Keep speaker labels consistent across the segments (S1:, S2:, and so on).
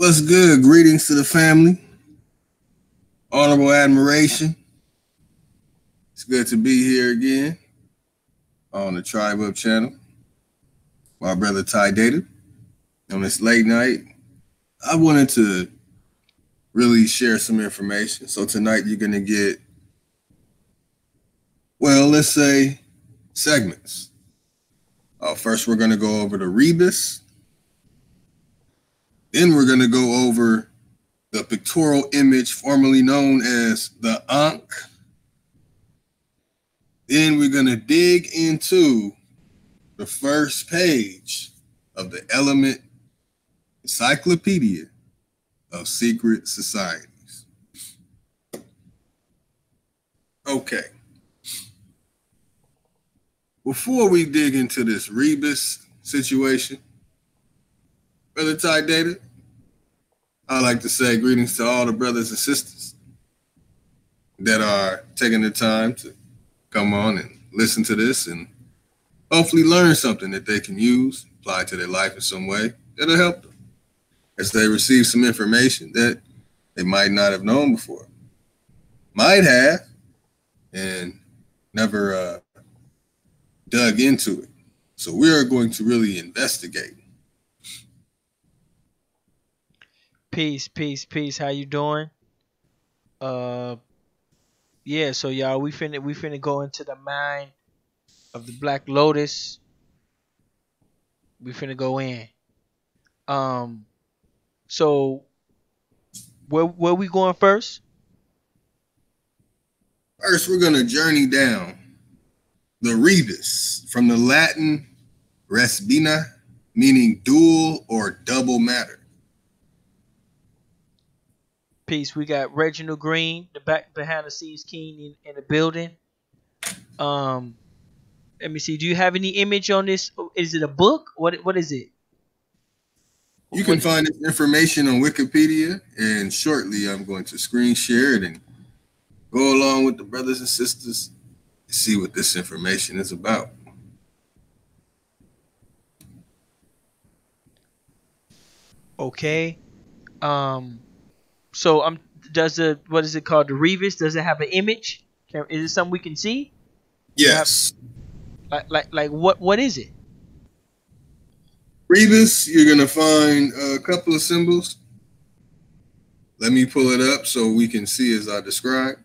S1: What's good? Greetings to the family. Honorable admiration. It's good to be here again on the Tribe Up channel. My brother Ty Data. On this late night, I wanted to really share some information. So tonight you're going to get, well, let's say segments. First, we're going to go over the rebus. Then we're going to go over the pictorial image formerly known as the Ankh. Then we're going to dig into the first page of the Element Encyclopedia of Secret Societies. Okay. Before we dig into this rebus situation, Brother Ty Data, I'd like to say greetings to all the brothers and sisters that are taking the time to come on and listen to this and hopefully learn something that they can use, apply to their life in some way that'll help them as they receive some information that they might not have known before, might have, and never dug into it. So we are going to really investigate.
S2: Peace. How you doing? Yeah, so y'all, we finna go into the mind of the Black Lotus. We finna go in. So where we going first?
S1: First, we're gonna journey down the rebus from the Latin resbina, meaning dual or double matter.
S2: Peace. We got Reginald Green, the back behind the scenes king in the building. Let me see. Do you have any image on this? Is it a book? What is it?
S1: You can find this information on Wikipedia, and shortly I'm going to screen share it and go along with the brothers and sisters and see what this information is about.
S2: Okay. So what is it called? The rebus? Does it have an image? Is it something we can see?
S1: Yes.
S2: Like what is it?
S1: Rebus, you're gonna find a couple of symbols. Let me pull it up so we can see as I describe.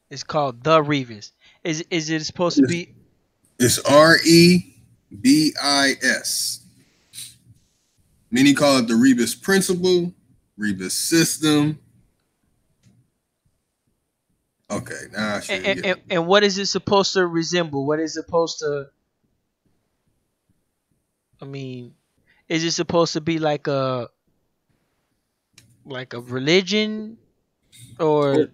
S2: It's called the rebus. Is it supposed to be?
S1: It's REBIS. Many call it the rebus principle, rebus system. Okay, now I should
S2: and what is it supposed to resemble? What is it supposed to? I mean, is it supposed to be like a religion, or?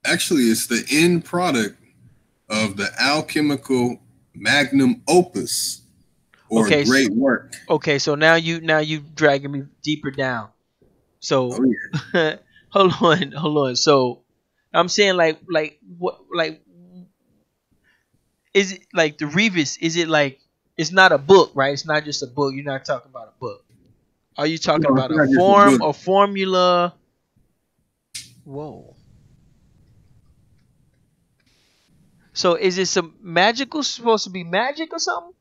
S1: Actually, it's the end product of the alchemical magnum opus. Or
S2: okay,
S1: great work.
S2: Okay, so now you dragging me deeper down. So hold on. So I'm saying like is it like the rebus? Is it like it's not a book, right? It's not just a book. You're not talking about a book. Are you talking about a form, a formula? Whoa. So is it some magical? Supposed to be magic or something?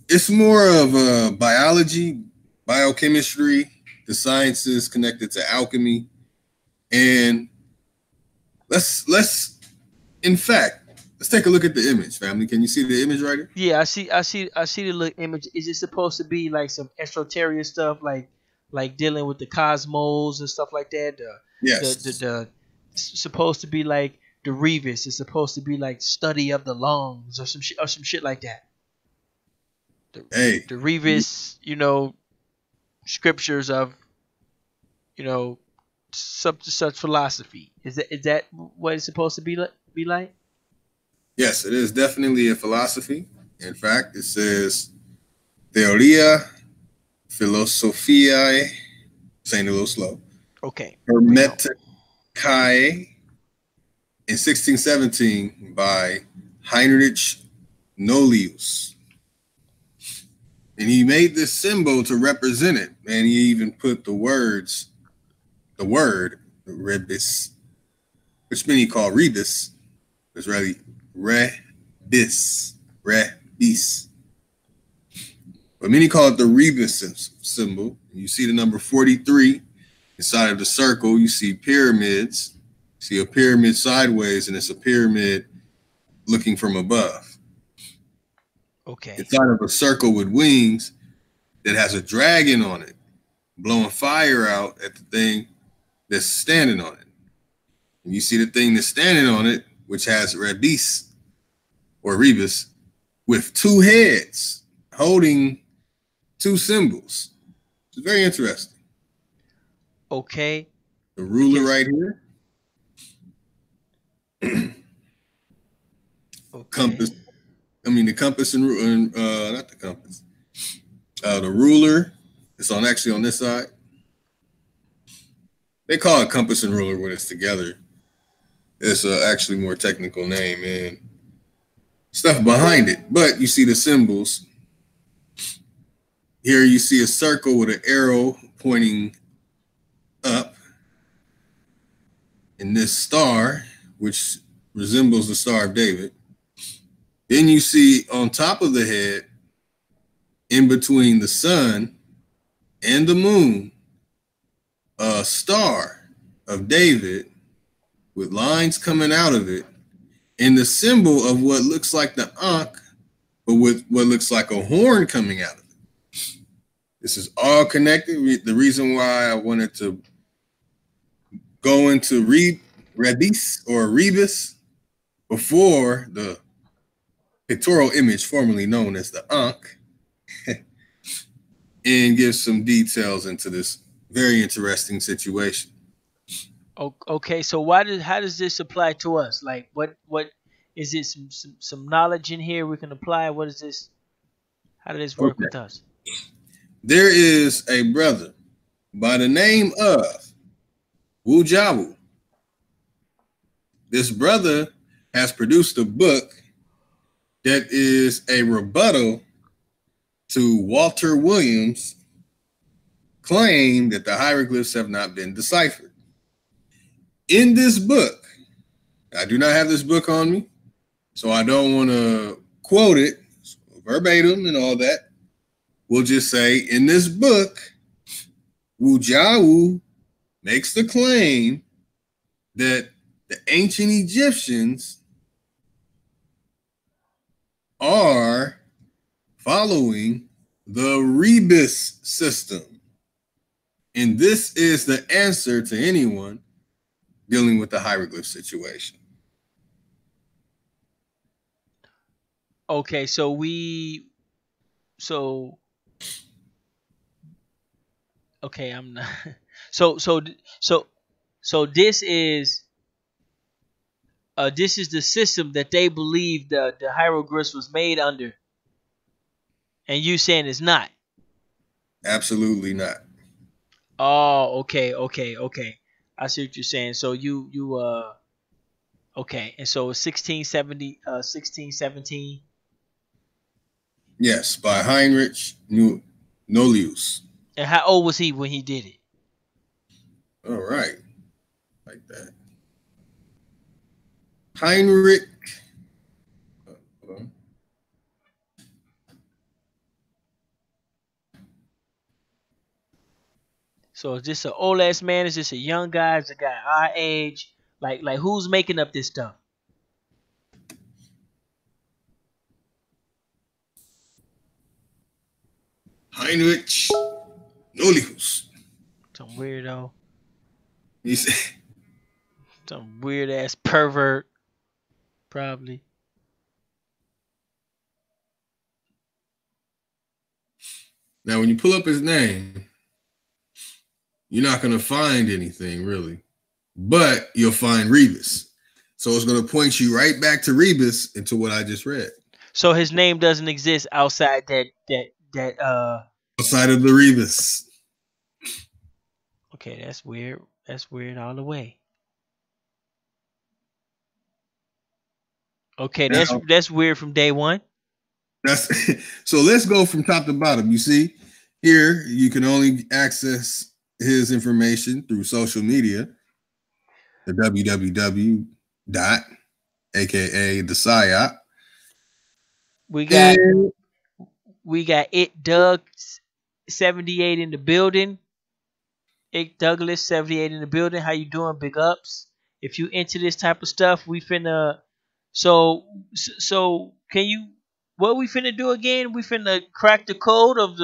S1: It's more of biology, biochemistry, the sciences connected to alchemy, and let's take a look at the image, family. Can you see the image right here?
S2: Yeah, I see the little image. Is it supposed to be like some esoteric stuff, like dealing with the cosmos and stuff like that?
S1: Yes.
S2: The supposed to be like the rebus. It's supposed to be like study of the lungs or some shit like that. The rebus, scriptures of, such philosophy. Is that what it's supposed to be like?
S1: Yes, it is definitely a philosophy. In fact, it says Theoria Philosophiae, saying it a little slow.
S2: Okay.
S1: Hermeticae in 1617 by Heinrich Nolius. And he made this symbol to represent it. And he even put the word, rebis, which many call rebis. It's really rebis. But many call it the rebis symbol. You see the number 43 inside of the circle. You see pyramids. You see a pyramid sideways, and it's a pyramid looking from above.
S2: Okay.
S1: Inside of a circle with wings that has a dragon on it, blowing fire out at the thing that's standing on it. And you see the thing that's standing on it, which has rebis or rebis, with two heads holding two symbols. It's very interesting.
S2: Okay.
S1: The ruler right here.
S2: Okay.
S1: Compass. I mean, the compass and not the compass. The ruler is actually on this side. They call it compass and ruler when it's together. It's actually more technical name and stuff behind it. But you see the symbols. Here you see a circle with an arrow pointing up. And this star, which resembles the Star of David. Then you see on top of the head, in between the sun and the moon, a star of David with lines coming out of it, and the symbol of what looks like the Ankh, but with what looks like a horn coming out of it. This is all connected. The reason why I wanted to go into rebis or rebus before the pictorial image formerly known as the Ankh, and give some details into this very interesting situation.
S2: Okay, so how does this apply to us? Like, what is it? Some knowledge in here we can apply. What is this? How does this work with us?
S1: There is a brother by the name of Wujawu. This brother has produced a book that is a rebuttal to Walter Williams' claim that the hieroglyphs have not been deciphered. In this book, I do not have this book on me, so I don't want to quote it verbatim and all that. We'll just say in this book, Wujawu makes the claim that the ancient Egyptians are following the rebus system. And this is the answer to anyone dealing with the hieroglyph situation.
S2: Okay, okay, I'm not. So this is the system that they believe the hieroglyphs was made under, and you saying it's not?
S1: Absolutely not.
S2: Oh, okay. I see what you're saying. So okay, and so 1670, 1617.
S1: Yes, by Heinrich Nolius.
S2: And how old was he when he did it?
S1: All right, like that. Heinrich.
S2: So is this an old ass man? Is this a young guy? Is a guy our age? Like who's making up this stuff?
S1: Heinrich Nolius.
S2: Some weirdo.
S1: He said,
S2: some weird ass pervert. Probably.
S1: Now, when you pull up his name, you're not going to find anything really, but you'll find rebus. So it's going to point you right back to rebus into what I just read.
S2: So his name doesn't exist outside that
S1: outside of the rebus.
S2: Okay, that's weird. That's weird all the way. Okay, now, that's weird from day one.
S1: That's so let's go from top to bottom. You see, here you can only access his information through social media, the www dot, aka the psyop.
S2: We got
S1: And
S2: it Doug 78 in the building. It Douglas 78 in the building. How you doing? Big ups. If you into this type of stuff, we finna. So can you? What we finna do again? We finna crack the code of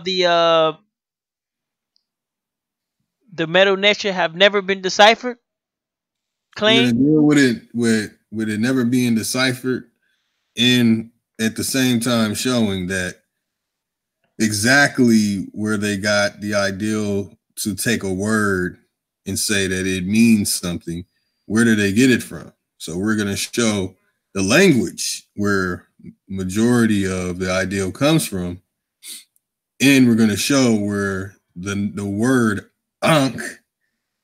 S2: the metal nature have never been deciphered
S1: we're gonna
S2: claim.
S1: deal with it with it never being deciphered, and at the same time showing that exactly where they got the ideal to take a word and say that it means something. Where did they get it from? So we're going to show the language where majority of the ideal comes from, and we're going to show where the word ankh,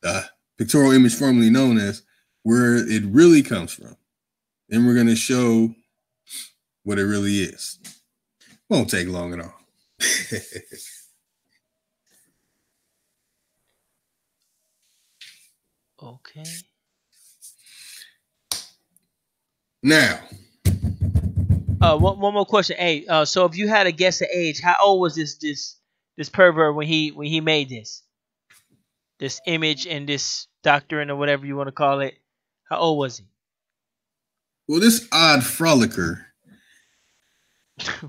S1: the pictorial image formerly known as, where it really comes from. And we're going to show what it really is. Won't take long at all.
S2: Okay.
S1: Now,
S2: one more question. Hey, so if you had to guess the age, how old was this pervert when he made this image and this doctrine or whatever you want to call it? How old was he?
S1: Well, this odd frolicker,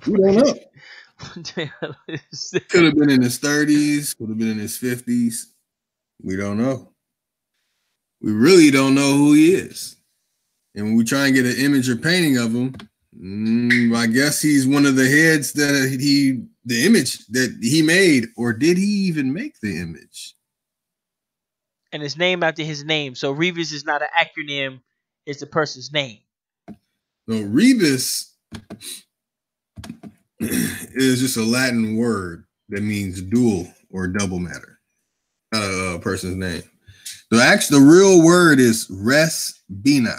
S1: we don't know. Could have been in his 30s, could have been in his 50s. We don't know. We really don't know who he is. And when we try and get an image or painting of him, I guess he's one of the heads that the image that he made, or did he even make the image?
S2: And it's named after his name. So Rebus is not an acronym, it's the person's name.
S1: No, Rebus is just a Latin word that means dual or double matter. Not a person's name. The real word is res bina.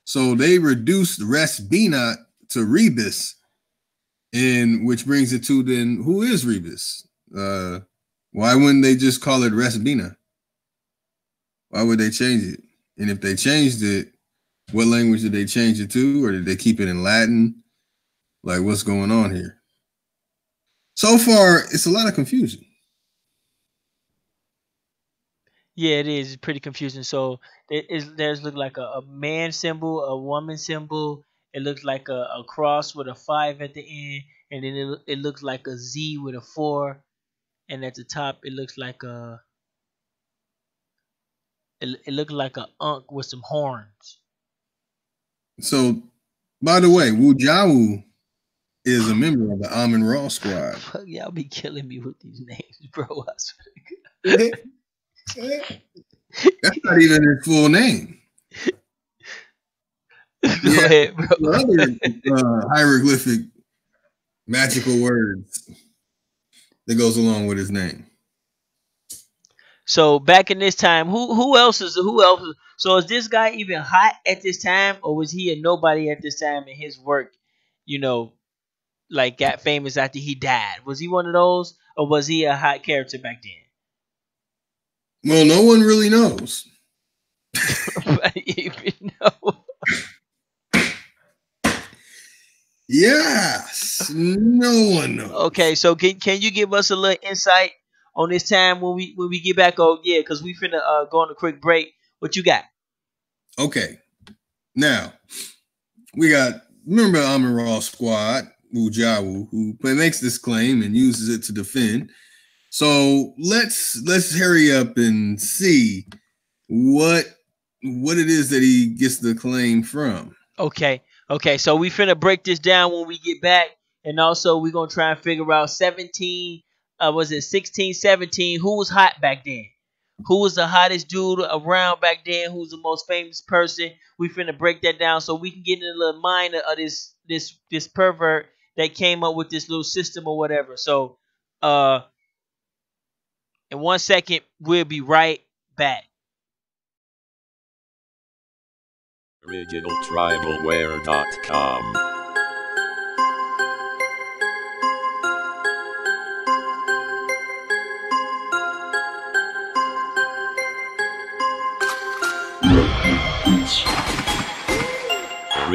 S1: So they reduced res bina to Rebus, and which brings it to then who is Rebus? Why wouldn't they just call it res bina? Why would they change it? And if they changed it, what language did they change it to, or did they keep it in Latin? Like, what's going on here? So far, it's a lot of confusion.
S2: Yeah, it is. It's pretty confusing. So there's look like a man symbol, a woman symbol. It looks like a cross with a 5 at the end, and then it looks like a Z with a 4, and at the top it looks like it looks like a unk with some horns.
S1: So, by the way, Wu Jiawu is a member of the Amun-Ra squad.
S2: Fuck, y'all be killing me with these names, bro.
S1: That's not even his full name.
S2: Go ahead, bro.
S1: Other hieroglyphic magical words that goes along with his name.
S2: So back in this time, who else? So is this guy even hot at this time, or was he a nobody at this time and his work, like got famous after he died? Was he one of those, or was he a hot character back then?
S1: Well, no one really knows. Yes, no one knows.
S2: Okay, so can you give us a little insight on this time when we get back? Oh yeah, because we finna go on a quick break. What you got?
S1: Okay, now we got, remember Amun-Ra squad, Wu Jiawu, who makes this claim and uses it to defend. So let's hurry up and see what it is that he gets the claim from.
S2: Okay, so we finna break this down when we get back, and also we're gonna try and figure out 16, 17, who was hot back then? Who was the hottest dude around back then? Who's the most famous person? We finna break that down so we can get in a little mind of this pervert that came up with this little system or whatever. So, in 1 second, we'll be right back.
S3: OriginalTribalWare.com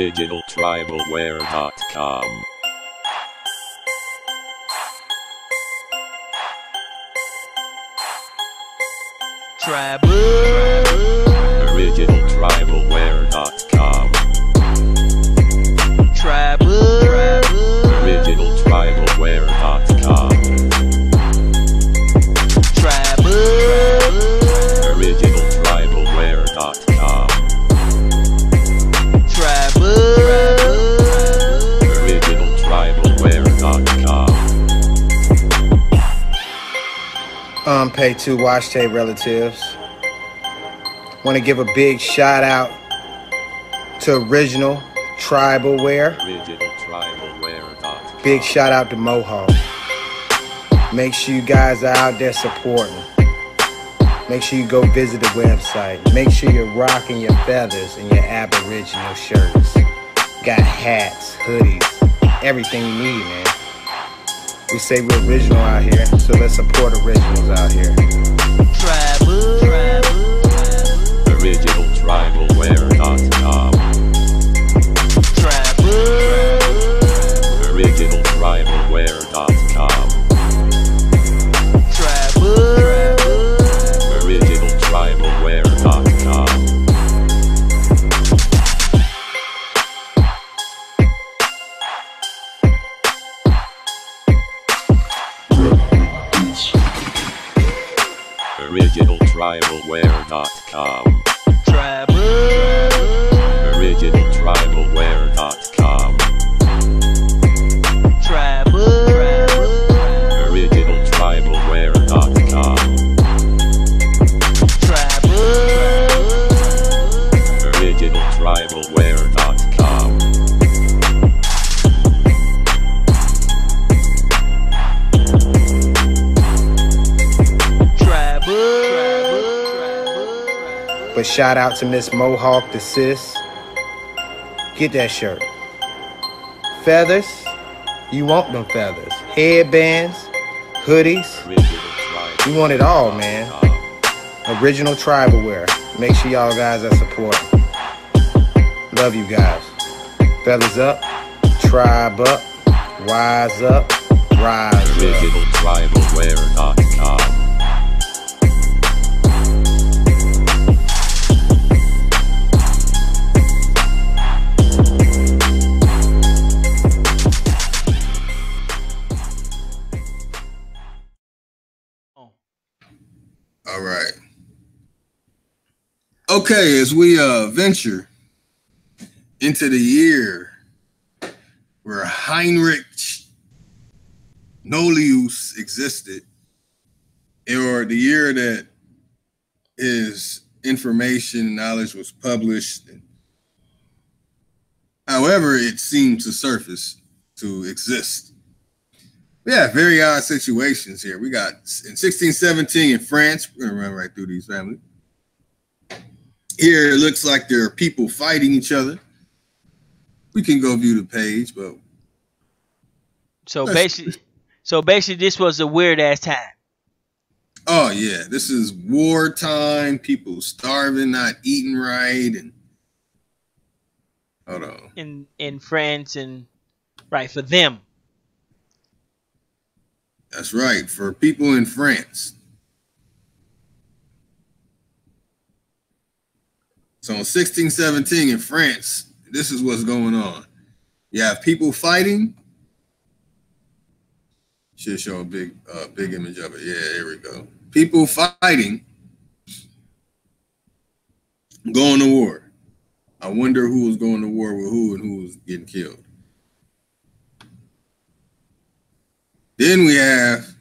S3: OriginalTribalWare.com. OriginalTribalWare.com. OriginalTribalWare.com. OriginalTribalWare.com. OriginalTribalWare.com.
S4: Pay 2 Watch Tape relatives. Want to give a big shout out to Original Tribalware.
S3: OriginalTribalWare.com.
S4: Big shout out to Mohawk. Make sure you guys are out there supporting. Make sure you go visit the website. Make sure you're rocking your feathers and your Aboriginal shirts. Got hats, hoodies, everything you need, man. We say we're original out here, so let's support originals out here.
S3: OriginalTribalWare.com. OriginalTribalWare.com. OriginalTribalWare.com. OriginalTribalWare.com. OriginalTribalWare.com. OriginalTribalWare.com. OriginalTribalWare.com.
S4: But shout out to Miss Mohawk, the sis. Get that shirt. Feathers, you want them feathers. Headbands, hoodies, you want it all, man. Original Tribalware. Make sure y'all guys are supporting. Love you guys. Feathers up, tribe up, wise up, rise up.
S3: OriginalTribalWare.com.
S1: All right. Okay, as we venture into the year where Heinrich Nolius existed, or the year that his information and knowledge was published, however it seemed to surface to exist. We have very odd situations here. We got in 1617 in France. We're going to run right through these families. Here it looks like there are people fighting each other. We can go view the page, but
S2: so basically this was a weird ass time.
S1: Oh yeah, this is wartime. People starving, not eating right, and hold on.
S2: In France and right for them.
S1: That's right, for people in France. So in 1617 in France, this is what's going on. You have people fighting. Should show a big image of it. Yeah, here we go. People fighting, going to war. I wonder who was going to war with who and who was getting killed. Then we have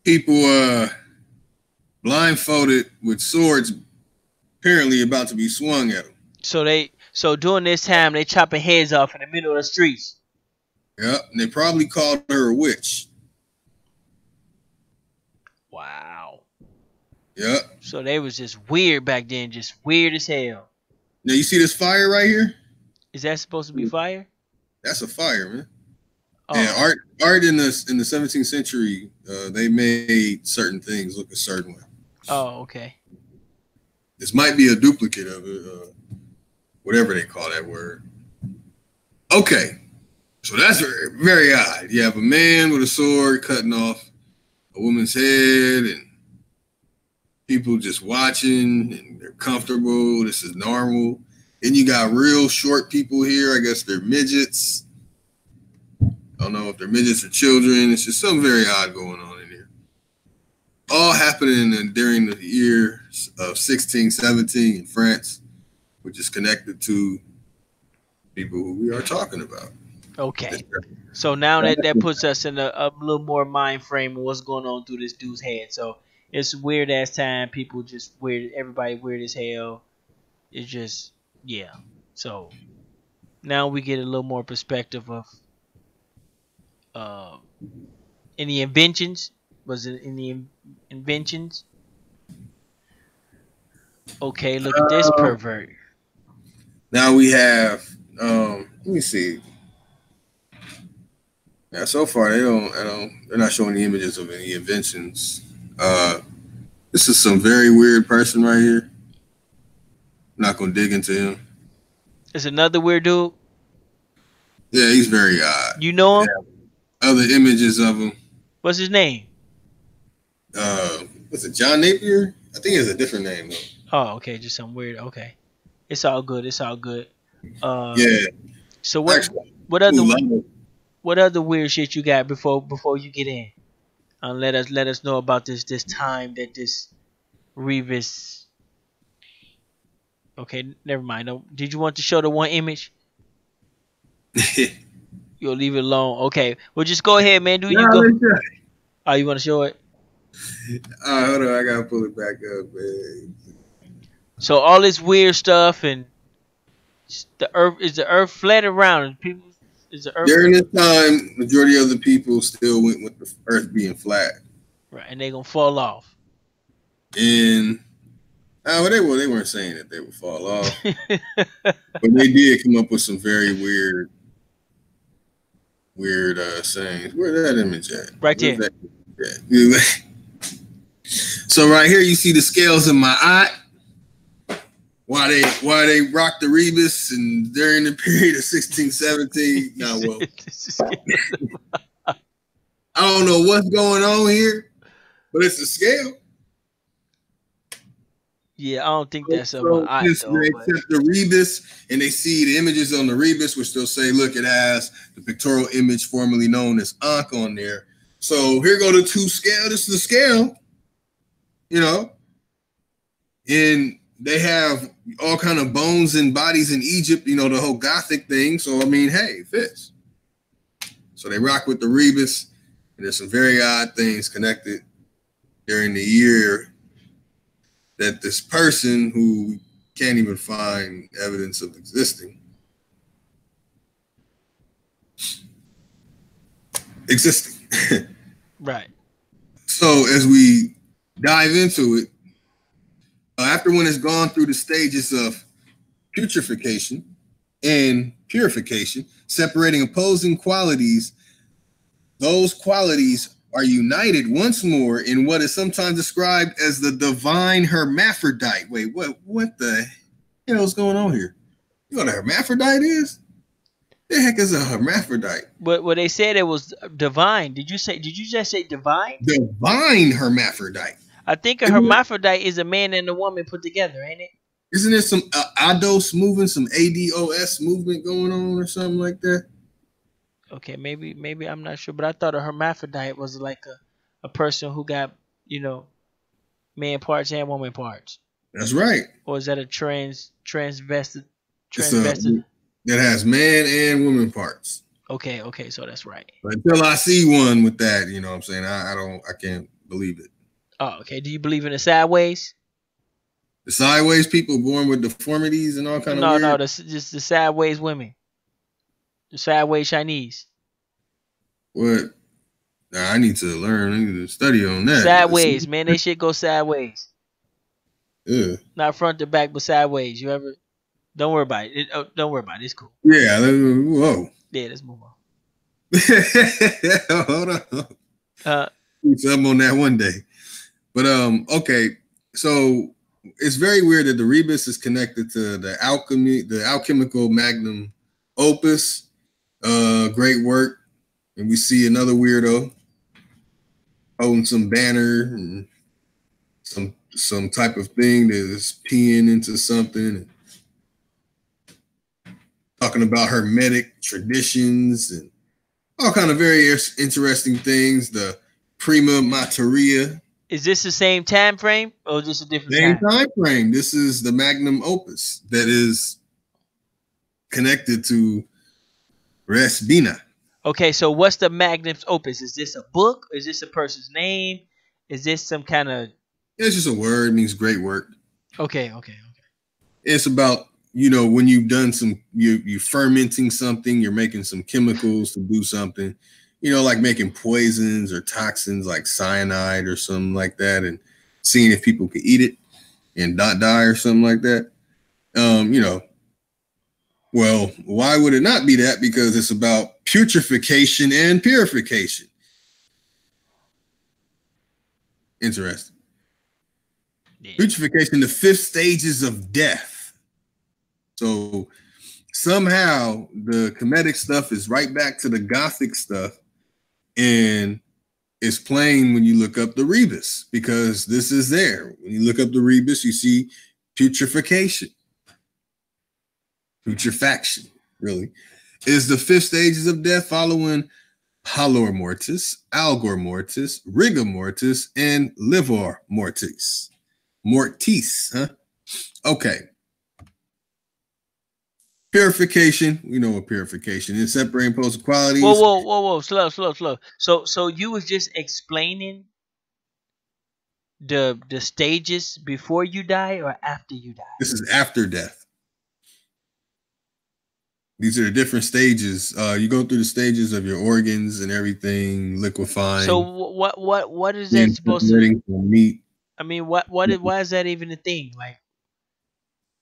S1: people blindfolded with swords apparently about to be swung at them.
S2: So during this time they chopping heads off in the middle of the streets.
S1: Yep, and they probably called her a witch.
S2: Wow.
S1: Yep.
S2: So they was just weird back then, just weird as hell.
S1: Now you see this fire right here?
S2: Is that supposed to be fire?
S1: That's a fire, man.
S2: Oh.
S1: And art in the 17th century, they made certain things look a certain way.
S2: Oh, okay.
S1: This might be a duplicate of it. whatever they call that word. Okay, so that's very, very odd. You have a man with a sword cutting off a woman's head, and people just watching, and they're comfortable. This is normal. Then you got real short people here. I guess they're midgets. I don't know if they're midgets or children. It's just something very odd going on in here. All happening during the years of 1617 in France, which is connected to people who we are talking about.
S2: Okay. So now that puts us in a little more mind frame of what's going on through this dude's head. So it's weird ass time. People just weird. Everybody weird as hell. It's just, yeah. So now we get a little more perspective of any inventions. Was it any inventions? Okay, look at this pervert.
S1: Now we have, let me see. Yeah, so far they're not showing the images of any inventions. This is some very weird person right here. I'm not gonna dig into him.
S2: It's another weird dude.
S1: Yeah, he's very odd.
S2: You know him?
S1: Yeah. Other images of him.
S2: What's his name?
S1: Was it John Napier? I think it's a different name though.
S2: Oh, okay, just some weird. Okay, it's all good. It's all good.
S1: Yeah.
S2: So what other weird shit you got before you get in? Let us know about this time that this Revis. Okay, never mind. No, did you want to show the one image? You'll leave it alone. Okay, well just go ahead, man. You want to show it?
S1: Hold on, I gotta pull it back up, man.
S2: So all this weird stuff and the earth flat around people.
S1: During this time, majority of the people still went with the earth being flat.
S2: Right, and they're gonna fall off.
S1: And they weren't saying that they would fall off. But they did come up with some very weird sayings. Where's that image at?
S2: Right there.
S1: So right here you see the scales in my eye. Why they rocked the rebus and during the period of 1617. Now, well, I don't know what's going on here, but it's a scale.
S2: Yeah, I don't think that's
S1: so they accept the rebus and they see the images on the rebus, which they'll say, look, it has the pictorial image formerly known as Ankh on there. So here go the two scale. This is the scale, and they have all kind of bones and bodies in Egypt, the whole Gothic thing. So, I mean, hey, it fits. So they rock with the rebus, and there's some very odd things connected during the year that this person who can't even find evidence of existing.
S2: Right.
S1: So as we dive into it, after one has gone through the stages of putrefaction and purification, separating opposing qualities, those qualities are united once more in what is sometimes described as the divine hermaphrodite. Wait, what the hell is going on here? You know what a hermaphrodite is? The heck is a hermaphrodite?
S2: But they said it was divine. Did you just say divine?
S1: Divine hermaphrodite.
S2: I think a hermaphrodite is a man and a woman put together, ain't it?
S1: Isn't there some ADOS movement, some ADOS movement going on or something like that?
S2: Okay, maybe I'm not sure, but I thought a hermaphrodite was like a person who got, man parts and woman parts.
S1: That's right.
S2: Or is that a transvested?
S1: That has man and woman parts.
S2: Okay, so that's right.
S1: But until I see one with that, you know what I'm saying? I can't believe it.
S2: Oh, okay. Do you believe in the sideways?
S1: The sideways people born with deformities and all kind of weird?
S2: No, that's just the sideways women. The sideways Chinese.
S1: What? Nah, I need to learn. I need to study on that.
S2: Sideways, man. They shit go sideways.
S1: Yeah.
S2: Not front to back, but sideways. You ever? Don't worry about it. Don't worry about it. It's cool.
S1: Yeah. Whoa.
S2: Yeah, let's move on.
S1: Hold on. I'm on that one day. But okay. So it's very weird that the rebus is connected to the alchemical magnum opus. Great work. And we see another weirdo holding some banner and some type of thing that is peeing into something and talking about hermetic traditions and all kind of very interesting things. The prima materia.
S2: Is this the same time frame or is this a different
S1: Same time frame. This is the magnum opus that is connected to Resbina.
S2: Okay, so what's the magnum opus? Is this a book? Is this a person's name? Is this some kind of...
S1: It's just a word. It means great work.
S2: Okay.
S1: It's about, when you've done you fermenting something, you're making some chemicals to do something, like making poisons or toxins like cyanide or something like that, and seeing if people could eat it and not die or something like that. Well, why would it not be that? Because it's about putrefaction and purification. Interesting. Yeah. Putrefaction, the 5 stages of death. So somehow the Kemetic stuff is right back to the Gothic stuff, and it's plain when you look up the rebus, because this is there. When you look up the rebus, you see putrefaction. Putrefaction, really, is the 5 stages of death following pallor mortis, algor mortis, rigor mortis, and livor mortis. Mortis, huh? Okay. Purification, we know what purification is. Separating opposing qualities.
S2: Whoa. Slow. So you was just explaining the stages before you die or after you die?
S1: This is after death. These are the different stages. You go through the stages of your organs and everything, liquefying.
S2: So what is that supposed to
S1: meat?
S2: I mean, why is that even a thing?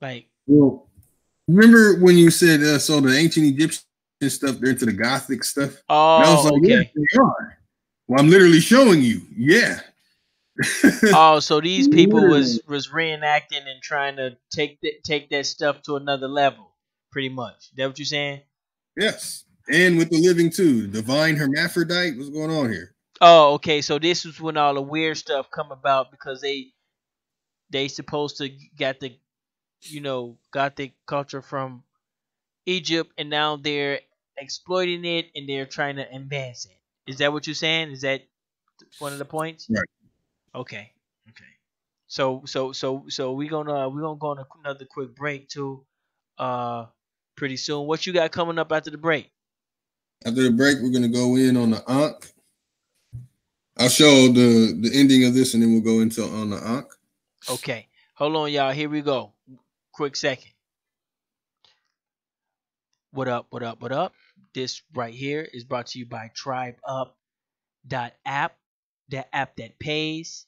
S2: Like.
S1: Well, remember when you said so the ancient Egyptian stuff, they're into the Gothic stuff?
S2: Oh,
S1: and I was like,
S2: okay.
S1: Yeah, they are. Well, I'm literally showing you. Yeah.
S2: Oh, so these people was reenacting and trying to take that stuff to another level. Pretty much. Is that what you're saying?
S1: Yes. And with the living too. Divine hermaphrodite. What's going on here?
S2: Oh, okay. So this was when all the weird stuff come about because they supposed to got the Gothic culture from Egypt, and now they're exploiting it and they're trying to advance it. Is that what you're saying? Is that one of the points?
S1: Right.
S2: Okay. So we're gonna go on another quick break too. Pretty soon. What you got coming up after the break?
S1: After the break, we're gonna go in on the Ankh. I'll show the ending of this, and then we'll go into on the Ankh.
S2: Okay, hold on, y'all. Here we go. Quick second. What up? This right here is brought to you by TribeUp.app, that app that pays.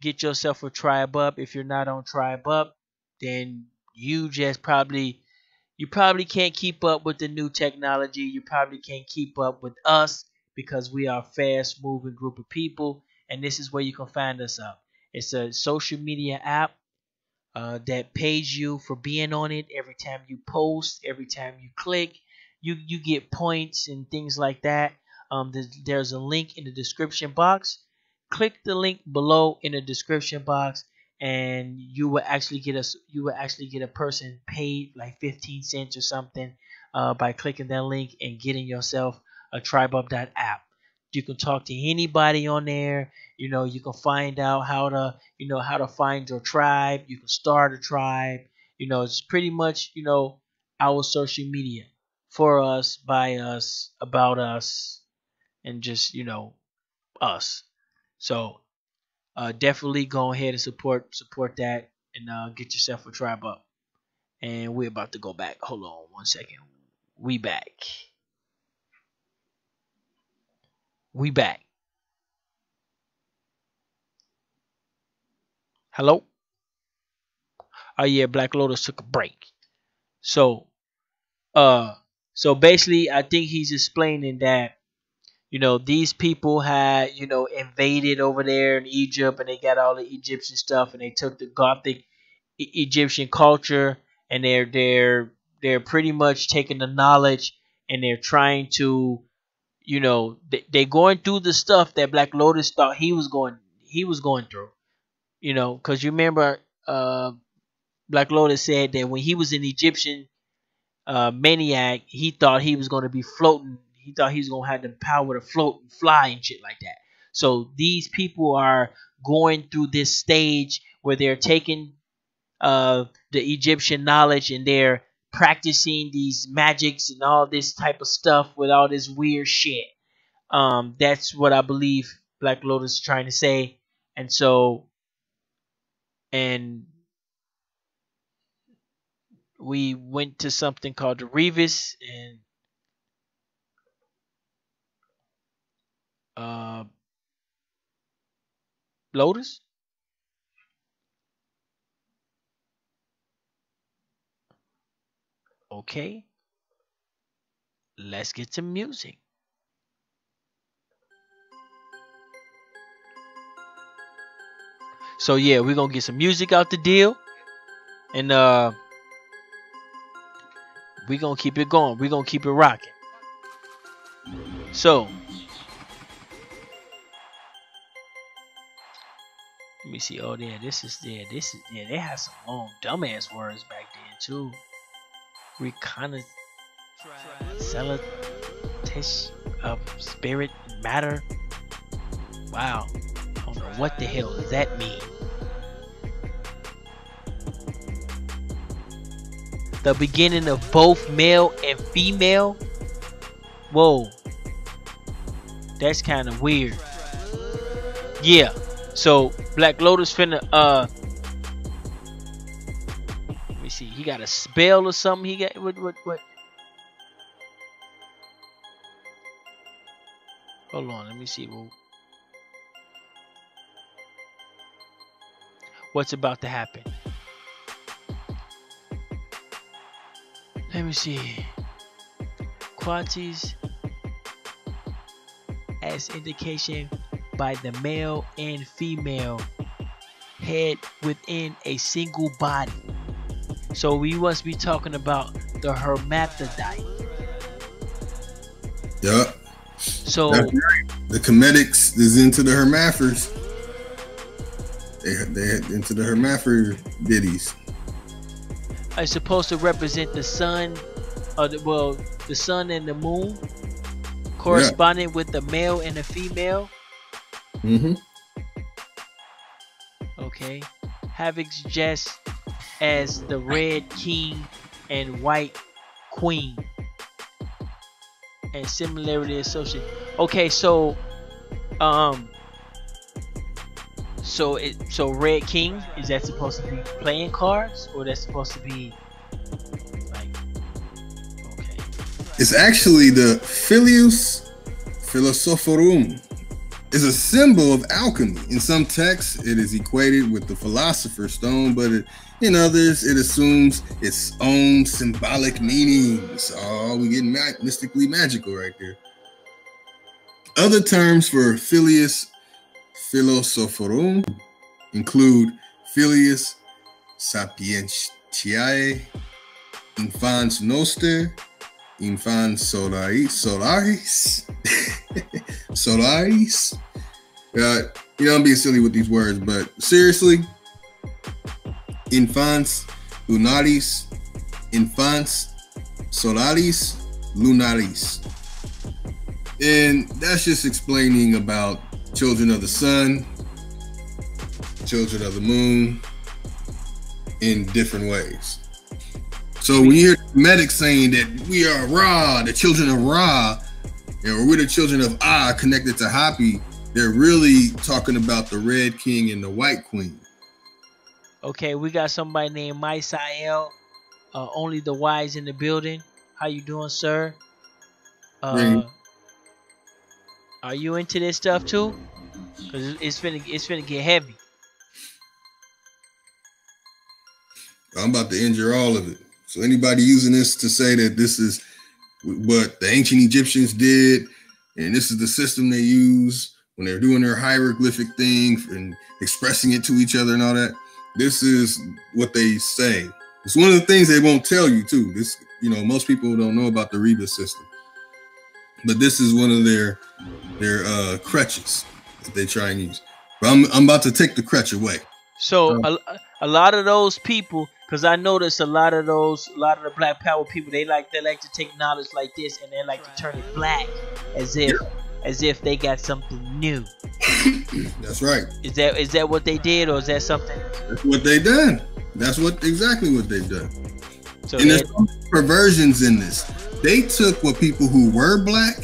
S2: Get yourself a TribeUp. If you're not on TribeUp, then you probably can't keep up with the new technology. You probably can't keep up with us because we are a fast moving group of people, and this is where you can find us up. It's a social media app that pays you for being on it. Every time you post, every time you click, you get points and things like that. There's a link in the description box. Click the link below in the description box, and you will actually get a person paid like 15 cents or something by clicking that link and getting yourself a TribeUp.app. You can talk to anybody on there. You can find out how to find your tribe. You can start a tribe. It's pretty much our social media for us, by us, about us, and just us. So definitely go ahead and support that, and get yourself a TribeUp. And we're about to go back. Hold on 1 second. We back. Hello? Oh yeah, Black Lotus took a break. So basically I think he's explaining that, these people had, invaded over there in Egypt, and they got all the Egyptian stuff, and they took the Gothic Egyptian culture, and they're pretty much taking the knowledge, and they're trying to, they're going through the stuff that Black Lotus thought he was going through, because you remember, Black Lotus said that when he was an Egyptian maniac, he thought he was going to be floating. He thought he was going to have the power to float and fly and shit like that. So these people are going through this stage where they're taking the Egyptian knowledge, and they're practicing these magics and all this type of stuff with all this weird shit. That's what I believe Black Lotus is trying to say. And so, and we went to something called the Revis, and Lotus. Okay, let's get to music. So yeah, we're gonna get some music out the deal, and we're gonna keep it going. We're gonna keep it rocking. So let me see. Oh yeah, this is they had some long dumbass words back then too. Reconnaissance of spirit matter. Wow. I don't know what the hell does that mean. The beginning of both male and female. Whoa. That's kind of weird. Yeah. So Black Lotus finna let me see. He got a spell or something. He got what? Hold on. Let me see. What's about to happen? Let me see. Qualities as indication by the male and female head within a single body. So we must be talking about the hermaphrodite.
S1: Yup.
S2: So
S1: the comedics is into the hermaphers. They into the hermaphrodites.
S2: It's supposed to represent the sun, the sun and the moon, corresponding with the male and the female.
S1: Mm-hmm.
S2: Okay. Havoc just as the red king and white queen, and similarity associated. Okay, so so red king, is that supposed to be playing cards, or that's supposed to be like, okay,
S1: it's actually the Filius Philosophorum. It's a symbol of alchemy. In some texts, it is equated with the philosopher's stone, but in others, it assumes its own symbolic meanings. Oh, we getting mystically magical right there. Other terms for Filius Philosophorum include Filius Sapientiae, Infans Noster, Infans Solaris. Solaris. I'm being silly with these words, but seriously, Infans Lunaris, Infans Solaris Lunaris. And that's just explaining about children of the sun, children of the moon, in different ways. So when you hear medics saying that we are Ra, the children of Ra, or we're the children of Ah connected to Hapi, they're really talking about the Red King and the White Queen.
S2: Okay, we got somebody named Mysael, only the wise in the building. How you doing, sir? Are you into this stuff too? Cause it's finna get heavy.
S1: I'm about to injure all of it. So anybody using this to say that this is what the ancient Egyptians did, and this is the system they use when they're doing their hieroglyphic thing and expressing it to each other and all that. This is what they say. It's one of the things they won't tell you too. This, most people don't know about the Rebus system, but this is one of their crutches that they try and use. But I'm about to take the crutch away.
S2: So a lot of those people, because I notice a lot of the Black Power people, they like to take knowledge like this and they like to turn it black as if they got something new.
S1: That's right.
S2: Is that what they did, or is that something?
S1: That's what they done. That's exactly what they've done.
S2: So
S1: and there's perversions in this. They took what people who were black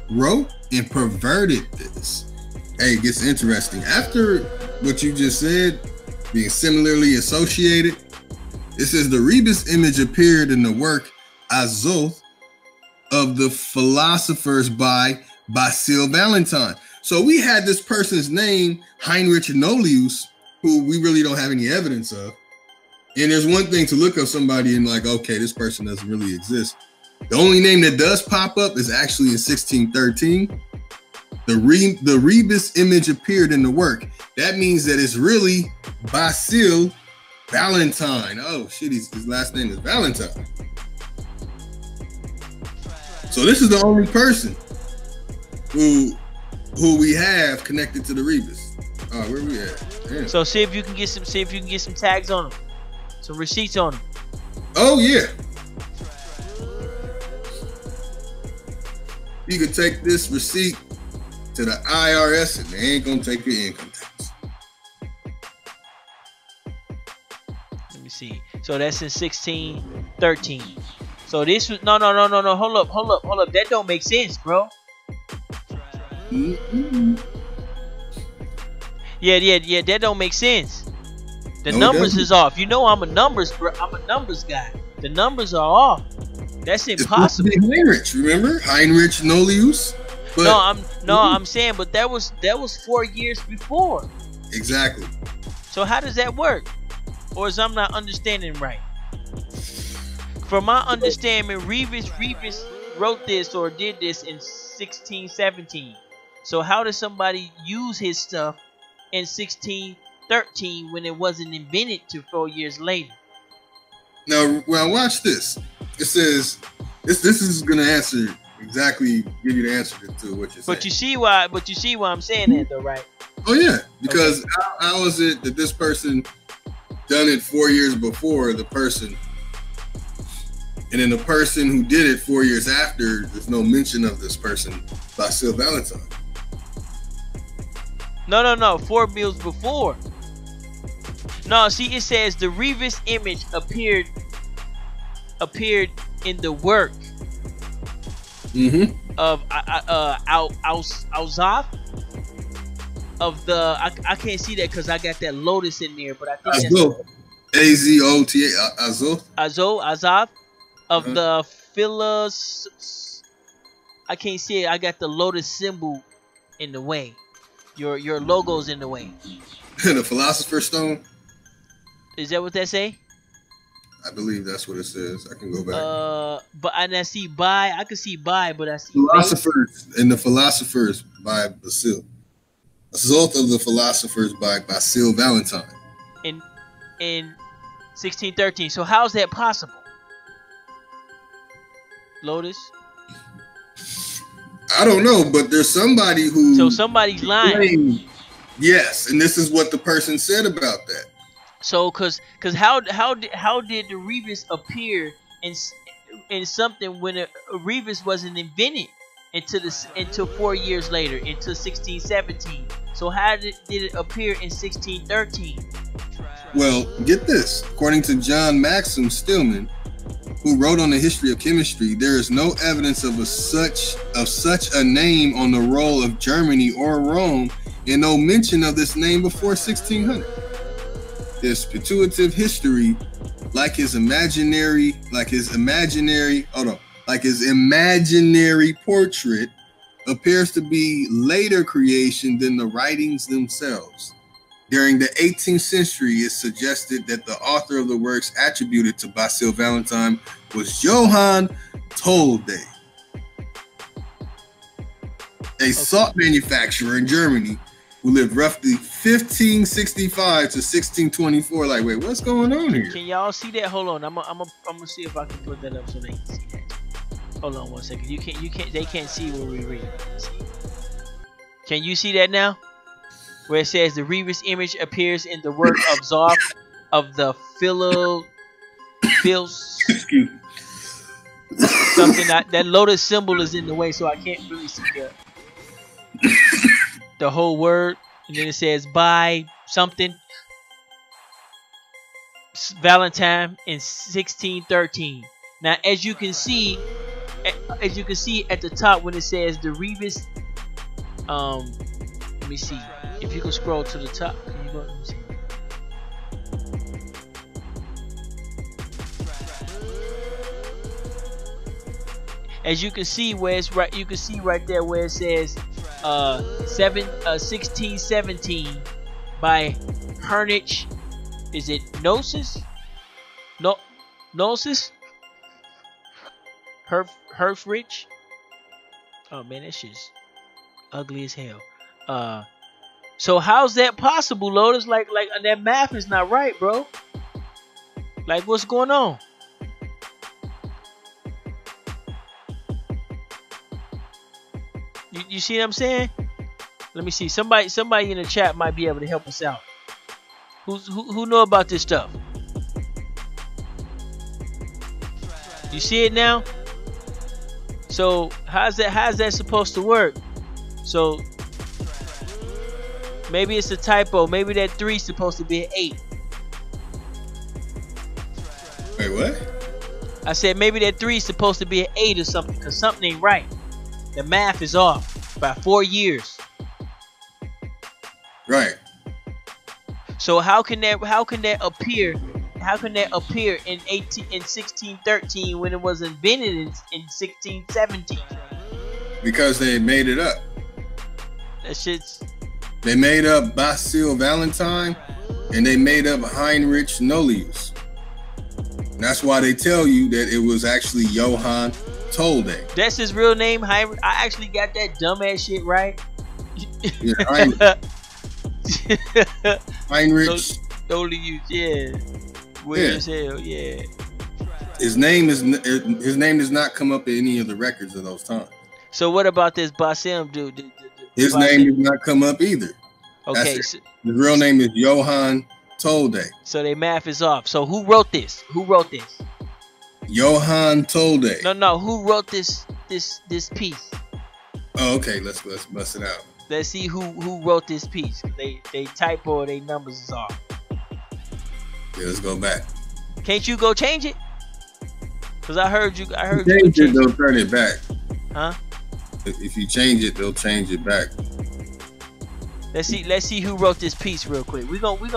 S1: wrote and perverted this. Hey, it gets interesting. After what you just said, being similarly associated, it says the Rebus image appeared in the work Azoth of the philosophers by Basil Valentine. So we had this person's name, Heinrich Nolius, who we really don't have any evidence of. And there's one thing to look up somebody and like, okay, this person doesn't really exist. The only name that does pop up is actually in 1613. The Rebus image appeared in the work. That means that it's really Basil Valentine. Oh shit, his last name is Valentine. So this is the only person who we have connected to the Rebus. Oh, where we at? Damn.
S2: So see if you can get some tags on them, some receipts on them.
S1: Oh yeah. You could take this receipt to the IRS and they ain't gonna take your income tax.
S2: Let me see. So that's in 1613. So this was no. Hold up. That don't make sense, bro.
S1: Mm-hmm.
S2: Yeah. That don't make sense. The numbers is off. I'm a numbers guy. The numbers are off. That's impossible.
S1: It's Heinrich, remember Heinrich Nolius?
S2: I'm saying, but that was 4 years before.
S1: Exactly.
S2: So how does that work? Or is I'm not understanding right? From my understanding, Rebus wrote this or did this in 1617. So how does somebody use his stuff in 1613 when it wasn't invented till 4 years later?
S1: Now, watch this. It says this is gonna answer exactly, give you the answer to what you're saying.
S2: But you see why I'm saying that though, right?
S1: Oh yeah, because how is it that this person done it 4 years before the person, and then the person who did it 4 years after, there's no mention of this person, Basil Valentine?
S2: No, 4 meals before. No, see, it says the Rebus image appeared in the work of Alzaf of the I can't see that because I got that Lotus in there, but I think
S1: Azot. Azota.
S2: Azaf of the Philos. I can't see it. I got the Lotus symbol in the way. Your logo's in the way.
S1: The Philosopher's Stone.
S2: Is that what that say?
S1: I believe that's what it says. I can go back.
S2: But I see by. I can see by, but I see
S1: Philosophers and the Philosophers by Basil. Result of the Philosophers by Basil Valentine.
S2: In 1613. So how's that possible? Lotus.
S1: I don't know, but there's somebody who.
S2: So somebody's lying.
S1: Yes, and this is what the person said about that.
S2: So, cause how did the Rebus appear in something when a Rebus wasn't invented until 4 years later, into 1617? So how did it appear in 1613?
S1: Well, get this. According to John Maxim Stillman, who wrote on the history of chemistry, there is no evidence of such a name on the roll of Germany or Rome, and no mention of this name before 1600. His speculative history, like his imaginary portrait, appears to be later creation than the writings themselves. During the 18th century, it's suggested that the author of the works attributed to Basil Valentine was Johann Tolde. a salt manufacturer in Germany who lived roughly 1565 to 1624. Like, wait, what's going on here?
S2: Can y'all see that? Hold on, I'm gonna see if I can put that up so they can see that. Hold on one second. You can't. They can't see what we read. Can you see that now? Where it says the Rebus image appears in the work of Zoff of the something that Lotus symbol is in the way, so I can't really see the whole word. And then it says by something Valentine in 1613. Now, as you can see at the top when it says the Rebus, let me see if you can scroll to the top. Can you go? Let me see. As you can see where it's right, you can see right there where it says 1617 by Heinrich. Is it Gnosis? No, Gnosis. Herfrich. Oh man, that shit's ugly as hell. So how's that possible, Lotus? Like that math is not right, bro. Like, what's going on? You see what I'm saying? Let me see. Somebody in the chat might be able to help us out. Who know about this stuff? You see it now? So how's that supposed to work? So maybe it's a typo. Maybe that 3 is supposed to be an 8.
S1: Wait, what?
S2: I said maybe that 3 is supposed to be an 8 or something, because something ain't right. The math is off by 4 years.
S1: Right.
S2: So how can that appear? How can that appear in 1613 when it was invented in 1617?
S1: Because they made it up.
S2: That shit's.
S1: They made up Basil Valentine, and they made up Heinrich Nolius. That's why they tell you that it was actually Johann Tolde.
S2: That's his real name, Heinrich. I actually got that dumbass shit right.
S1: Yeah, Heinrich
S2: Nolius, yeah. Weird as hell, yeah.
S1: His name does not come up in any of the records of those times.
S2: So what about this Basim dude?
S1: His name did not come up either.
S2: Okay.
S1: His real name is Johann Tolde.
S2: So their math is off. So who wrote this?
S1: Johann Tolde.
S2: No. Who wrote this piece?
S1: Oh, okay. Let's bust it out.
S2: Let's see who wrote this piece. They typo, they numbers is off.
S1: Yeah, let's go back.
S2: Can't you go change it? Cause I heard you.
S1: Change it. They'll turn it back.
S2: Huh?
S1: If you change it, they'll change it back.
S2: Let's see who wrote this piece real quick. We gonna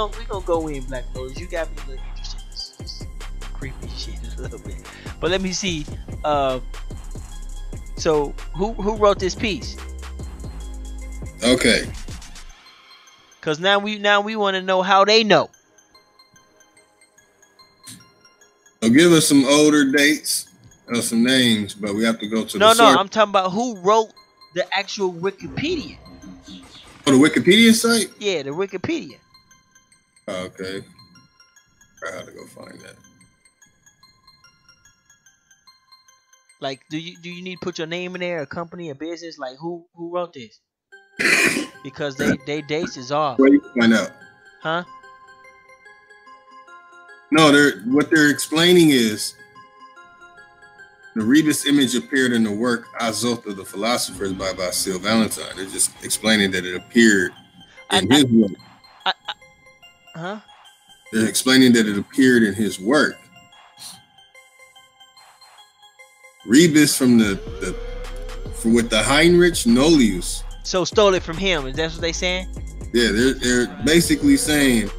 S2: go in, Black Lotus. You got me a little interested in this creepy shit a little bit. But let me see. So who wrote this piece?
S1: Okay.
S2: Cause now we want to know how they know.
S1: They'll give us some older dates or some names, but we have to go to the source.
S2: No, I'm talking about who wrote the actual Wikipedia.
S1: Oh, the Wikipedia site?
S2: Yeah, the Wikipedia.
S1: Oh, okay. I have to go find that.
S2: Like, do you need to put your name in there, a company, a business? Like, who wrote this? Because they dates is off.
S1: Where you find out?
S2: Huh?
S1: No, what they're explaining is the Rebus image appeared in the work Azot of the Philosophers by Basil Valentine. They're just explaining that it appeared in his work.
S2: Huh?
S1: They're explaining that it appeared in his work. Rebus with the Heinrich Nolius.
S2: So stole it from him. Is that what they saying?
S1: Yeah, they're basically saying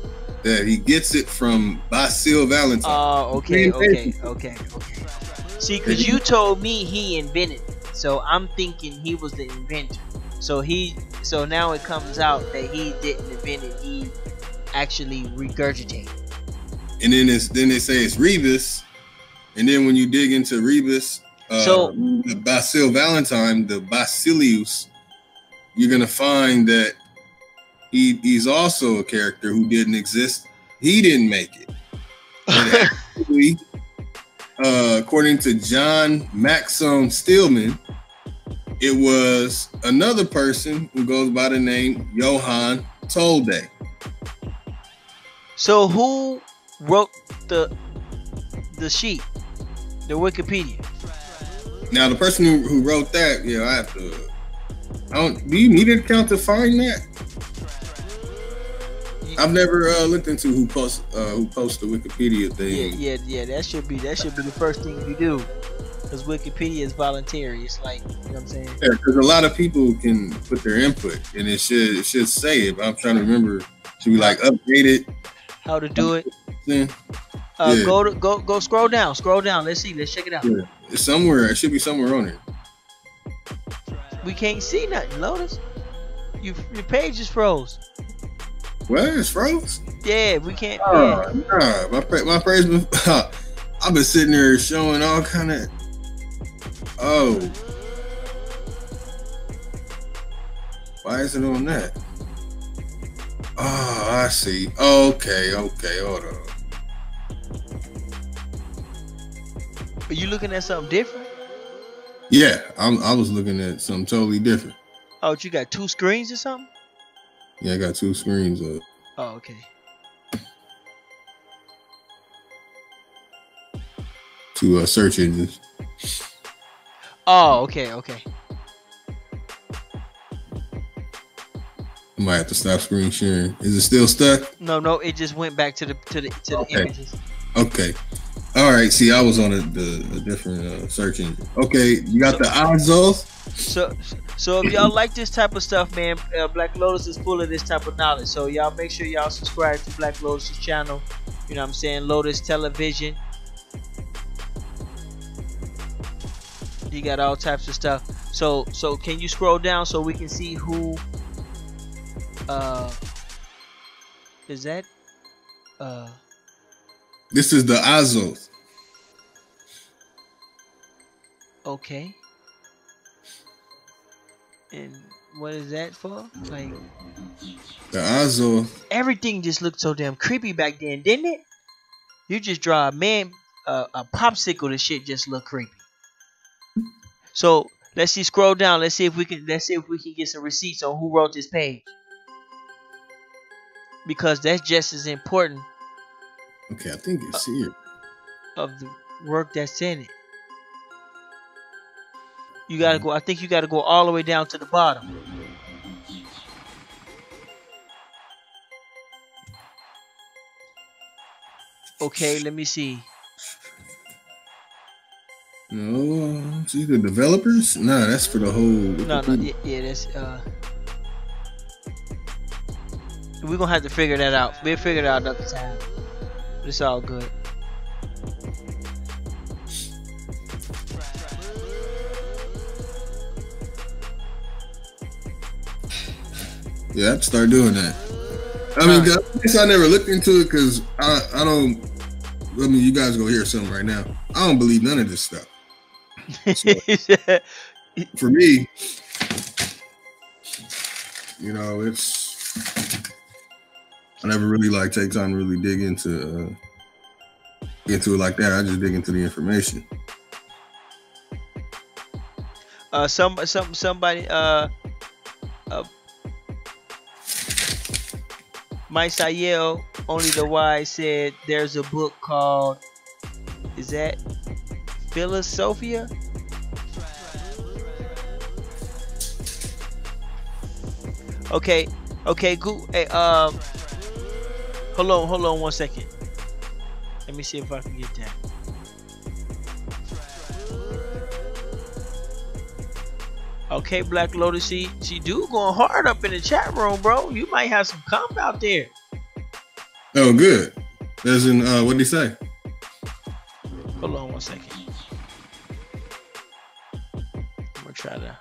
S1: that he gets it from Basil Valentine.
S2: Oh, okay. See, because you told me he invented it, so I'm thinking he was the inventor. So now it comes out that he didn't invent it; he actually regurgitated.
S1: And then they say it's Rebus, and then when you dig into Rebus, the Basil Valentine, the Basilius, you're gonna find that he's also a character who didn't exist. He didn't make it. And actually, according to John Maxim Stillman, it was another person who goes by the name Johann Tolde.
S2: So who wrote the sheet, the Wikipedia?
S1: Now the person who wrote that, yeah, I have to. Do you need an account to find that? I've never looked into who posts the Wikipedia thing.
S2: Yeah. That should be the first thing you do, because Wikipedia is voluntary. It's like, you know what I'm saying?
S1: Yeah, because a lot of people can put their input, and it should say it. But I'm trying to remember. Should we like update it?
S2: How to do it?
S1: Yeah.
S2: Go scroll down. Let's see. Let's check it out.
S1: Yeah. It's somewhere. It should be somewhere on here.
S2: We can't see nothing, Lotus. Your page is froze.
S1: What? It's froze?
S2: Yeah, we can't.
S1: Nah, my page been. I've been sitting there showing all kind of. Oh, why is it on that? Oh, I see. Okay, hold on.
S2: Are you looking at something different?
S1: Yeah, I was looking at something totally different.
S2: Oh, you got two screens or something?
S1: Yeah, I got two screens up.
S2: Oh, okay.
S1: Two search engines.
S2: Oh, okay.
S1: I might have to stop screen sharing. Is it still stuck?
S2: No, it just went back to the images.
S1: Okay. All right. See, I was on a different search engine. Okay, you got the Azos.
S2: So if y'all like this type of stuff, man, Black Lotus is full of this type of knowledge. So y'all make sure y'all subscribe to Black Lotus's channel. You know what I'm saying? Lotus Television. You got all types of stuff. So can you scroll down so we can see who is that?
S1: This is the Azos.
S2: Okay. And what is that for? Like,
S1: the Azor.
S2: Everything just looked so damn creepy back then, didn't it? You just draw a man, a popsicle. The shit just looked creepy. So let's see. Scroll down. Let's see if we can get some receipts on who wrote this page, because that's just as important.
S1: Okay, I think it's here.
S2: Of the work that's in it. You gotta go. I think you gotta go all the way down to the bottom. Okay, let me see.
S1: No, it's either developers. Nah, that's for the whole.
S2: No, yeah, that's we're gonna have to figure that out. We'll figure it out another time. But it's all good.
S1: Yeah, I have to start doing that. I mean, I guess I never looked into it because I don't. I mean, you guys go hear something right now. I don't believe none of this stuff. So, for me, you know, it's. I never really take time to really dig into it like that. I just dig into the information.
S2: Somebody Mike Sayel, Only the Wise, said there's a book called, is that Philosophia? Okay, Google. Hey, hold on 1 second. Let me see if I can get that. Okay, Black Lotus, she do going hard up in the chat room, bro. You might have some comp out there.
S1: Oh, good. As in, what did he say?
S2: Hold on 1 second. I'm gonna try to.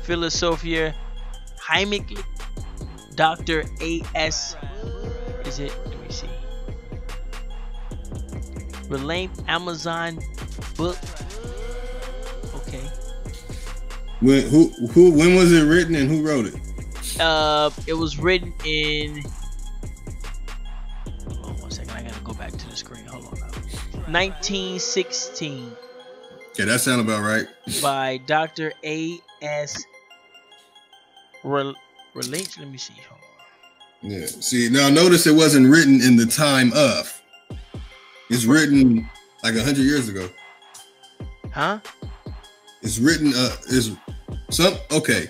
S2: Philosophia, Heimlich, Dr. A.S. Is it? Let me see. Relate Amazon book. Okay.
S1: When was it written and who wrote it?
S2: It was written in. Hold on 1 second. I gotta go back to the screen. Hold on. 1916.
S1: Okay, that sounds about right.
S2: By Dr. A.S. Relate. Let me see. Hold on.
S1: Yeah. See, now notice it wasn't written in the time of. It's written like 100 years ago.
S2: Huh?
S1: It's written. Okay.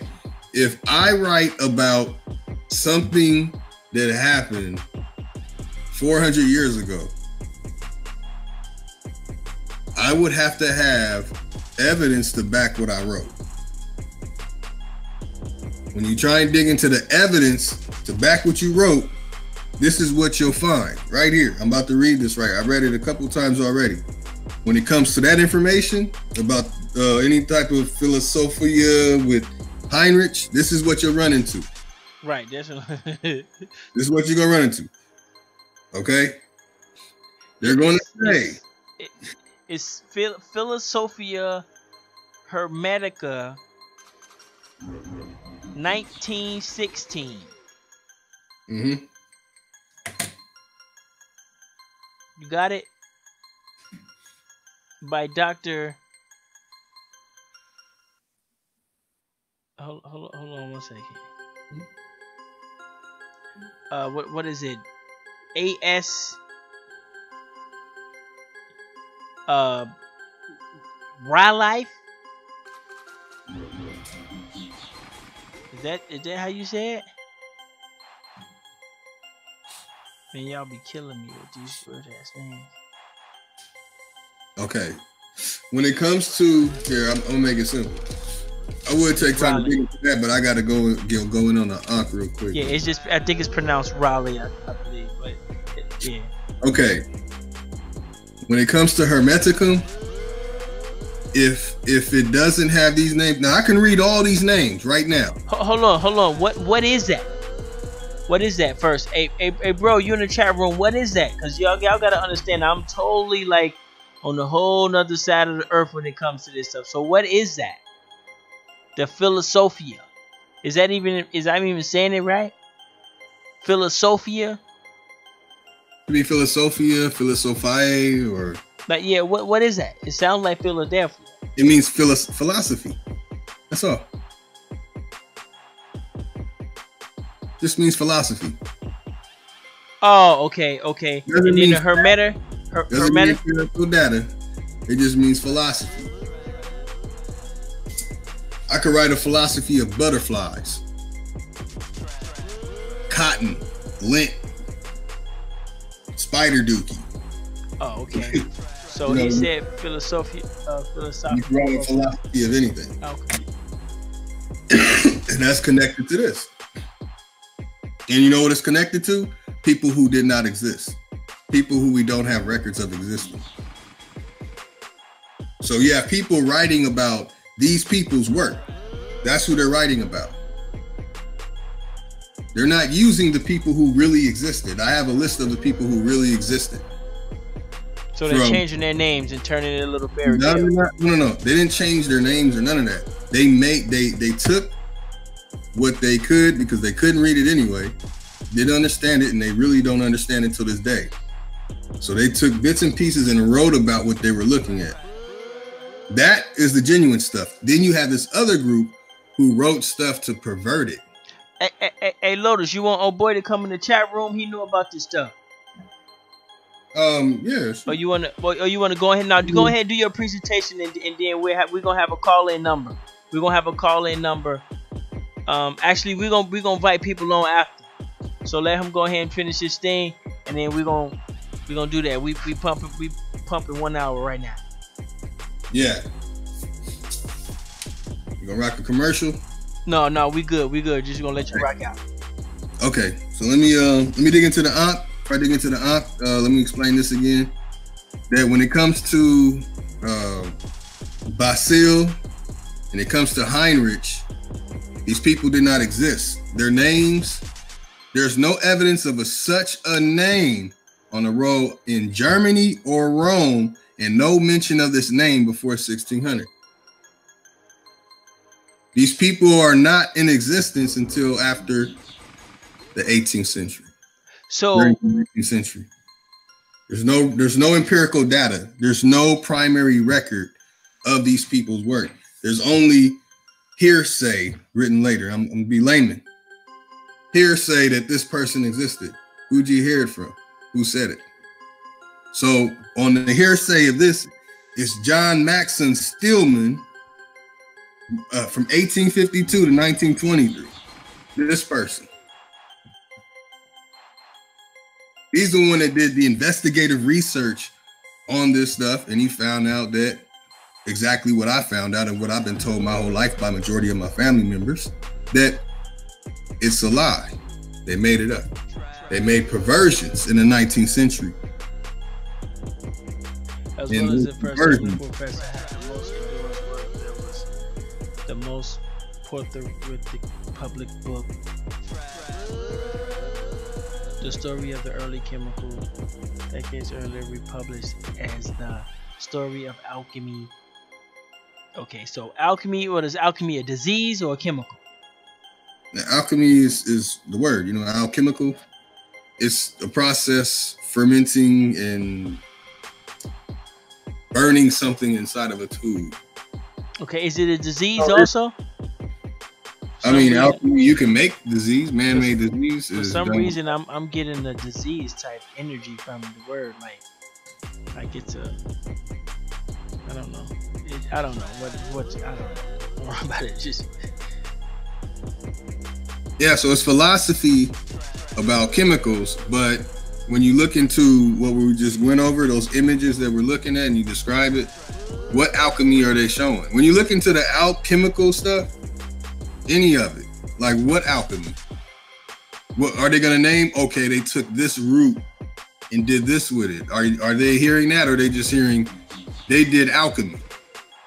S1: If I write about something that happened 400 years ago, I would have to have evidence to back what I wrote. When you try and dig into the evidence to back what you wrote, this is what you'll find right here. I'm about to read this right. I read it a couple times already. When it comes to that information about any type of philosophia with Heinrich, this is what you'll run into.
S2: Right. That's
S1: this is what you're going to run into. Okay? They're going to say.
S2: It's Philosophia Hermetica 1916.
S1: Mm-hmm.
S2: You got it? By Dr. Hold on 1 second. What is it? A.S. Life? Is that how you say it? Man, y'all be killing me with these weird ass names.
S1: Okay. When it comes to here, I'm gonna make it simple. I would take time to dig into that, but I gotta go in on the Ankh real quick.
S2: Yeah, it's just I think it's pronounced Raleigh, I believe, but yeah.
S1: Okay. When it comes to Hermeticum, if it doesn't have these names, now I can read all these names right now.
S2: Hold on. What is that? What is that first? Hey, bro, you in the chat room? What is that? Cause y'all gotta understand, I'm totally like on the whole nother side of the earth when it comes to this stuff. So what is that? The Philosophia. Is that even saying it right? Philosophia?
S1: Could be Philosophia, Philosophiae, or
S2: like yeah. What is that? It sounds like Philadelphia.
S1: It means philosophy. That's all. Just means philosophy.
S2: Oh, okay. And then the Hermeter.
S1: Doesn't mean empirical data. It just means philosophy. I could write a philosophy of butterflies, cotton, lint, spider dookie.
S2: Oh, okay. So he said philosophy.
S1: You can write a philosophy of anything.
S2: Okay.
S1: And that's connected to this. And you know what it's connected to? People who did not exist. People who we don't have records of existing. So you have people writing about these people's work. That's who they're writing about. They're not using the people who really existed. I have a list of the people who really existed.
S2: So they're changing their names and turning it a little fairy tale.
S1: No. They didn't change their names or none of that. They took what they could because they couldn't read it anyway. Didn't understand it, and they really don't understand it till this day. So they took bits and pieces and wrote about what they were looking at. That is the genuine stuff. Then you have this other group who wrote stuff to pervert it.
S2: Hey, Lotus, you want old boy to come in the chat room? He knew about this stuff.
S1: Yeah. Sure.
S2: Or you wanna go ahead now? Go ahead and do your presentation, and then we're gonna have a call-in number. We're gonna have a call-in number. Actually, we're gonna invite people on after. So let him go ahead and finish his thing, and then we're gonna do that. We pumping 1 hour right now.
S1: Yeah. You gonna rock a commercial?
S2: No, we good. Just gonna let you rock out.
S1: Okay, so let me dig into the Ankh. If I dig into the Ankh, let me explain this again. That when it comes to Basil and it comes to Heinrich, these people did not exist. Their names, there's no evidence of such a name on a roll in Germany or Rome, and no mention of this name before 1600. These people are not in existence until after the 18th century.
S2: So
S1: during the 18th century, there's no empirical data. There's no primary record of these people's work. There's only hearsay written later. I'm gonna be layman. Hearsay that this person existed. Who'd you hear it from? Who said it? So on the hearsay of this, it's John Maxon Stillman from 1852 to 1923. This person. He's the one that did the investigative research on this stuff, and he found out that exactly what I found out and what I've been told my whole life by majority of my family members, that it's a lie. They made it up. They made perversions in the 19th century.
S2: As well as the person professor had the most enduring work, that was the most porthraitic public book. The story of the early chemical, decades earlier republished as the story of alchemy. Okay, so alchemy, what is alchemy, a disease or a chemical?
S1: Now, alchemy is the word, alchemical. It's a process fermenting and burning something inside of a tube.
S2: Okay, is it a disease also?
S1: I mean, alchemy, you can make disease, man-made disease.
S2: For some reason, I'm getting a disease type energy from the word, like it's a, I don't know, I don't know what I don't know more about it. Just
S1: yeah, so it's philosophy about chemicals, but when you look into what we just went over, those images that we're looking at, and you describe it, what alchemy are they showing? When you look into the alchemical stuff, any of it, like what alchemy? What are they gonna name? Okay, they took this root and did this with it. Are they hearing that, or are they just hearing they did alchemy?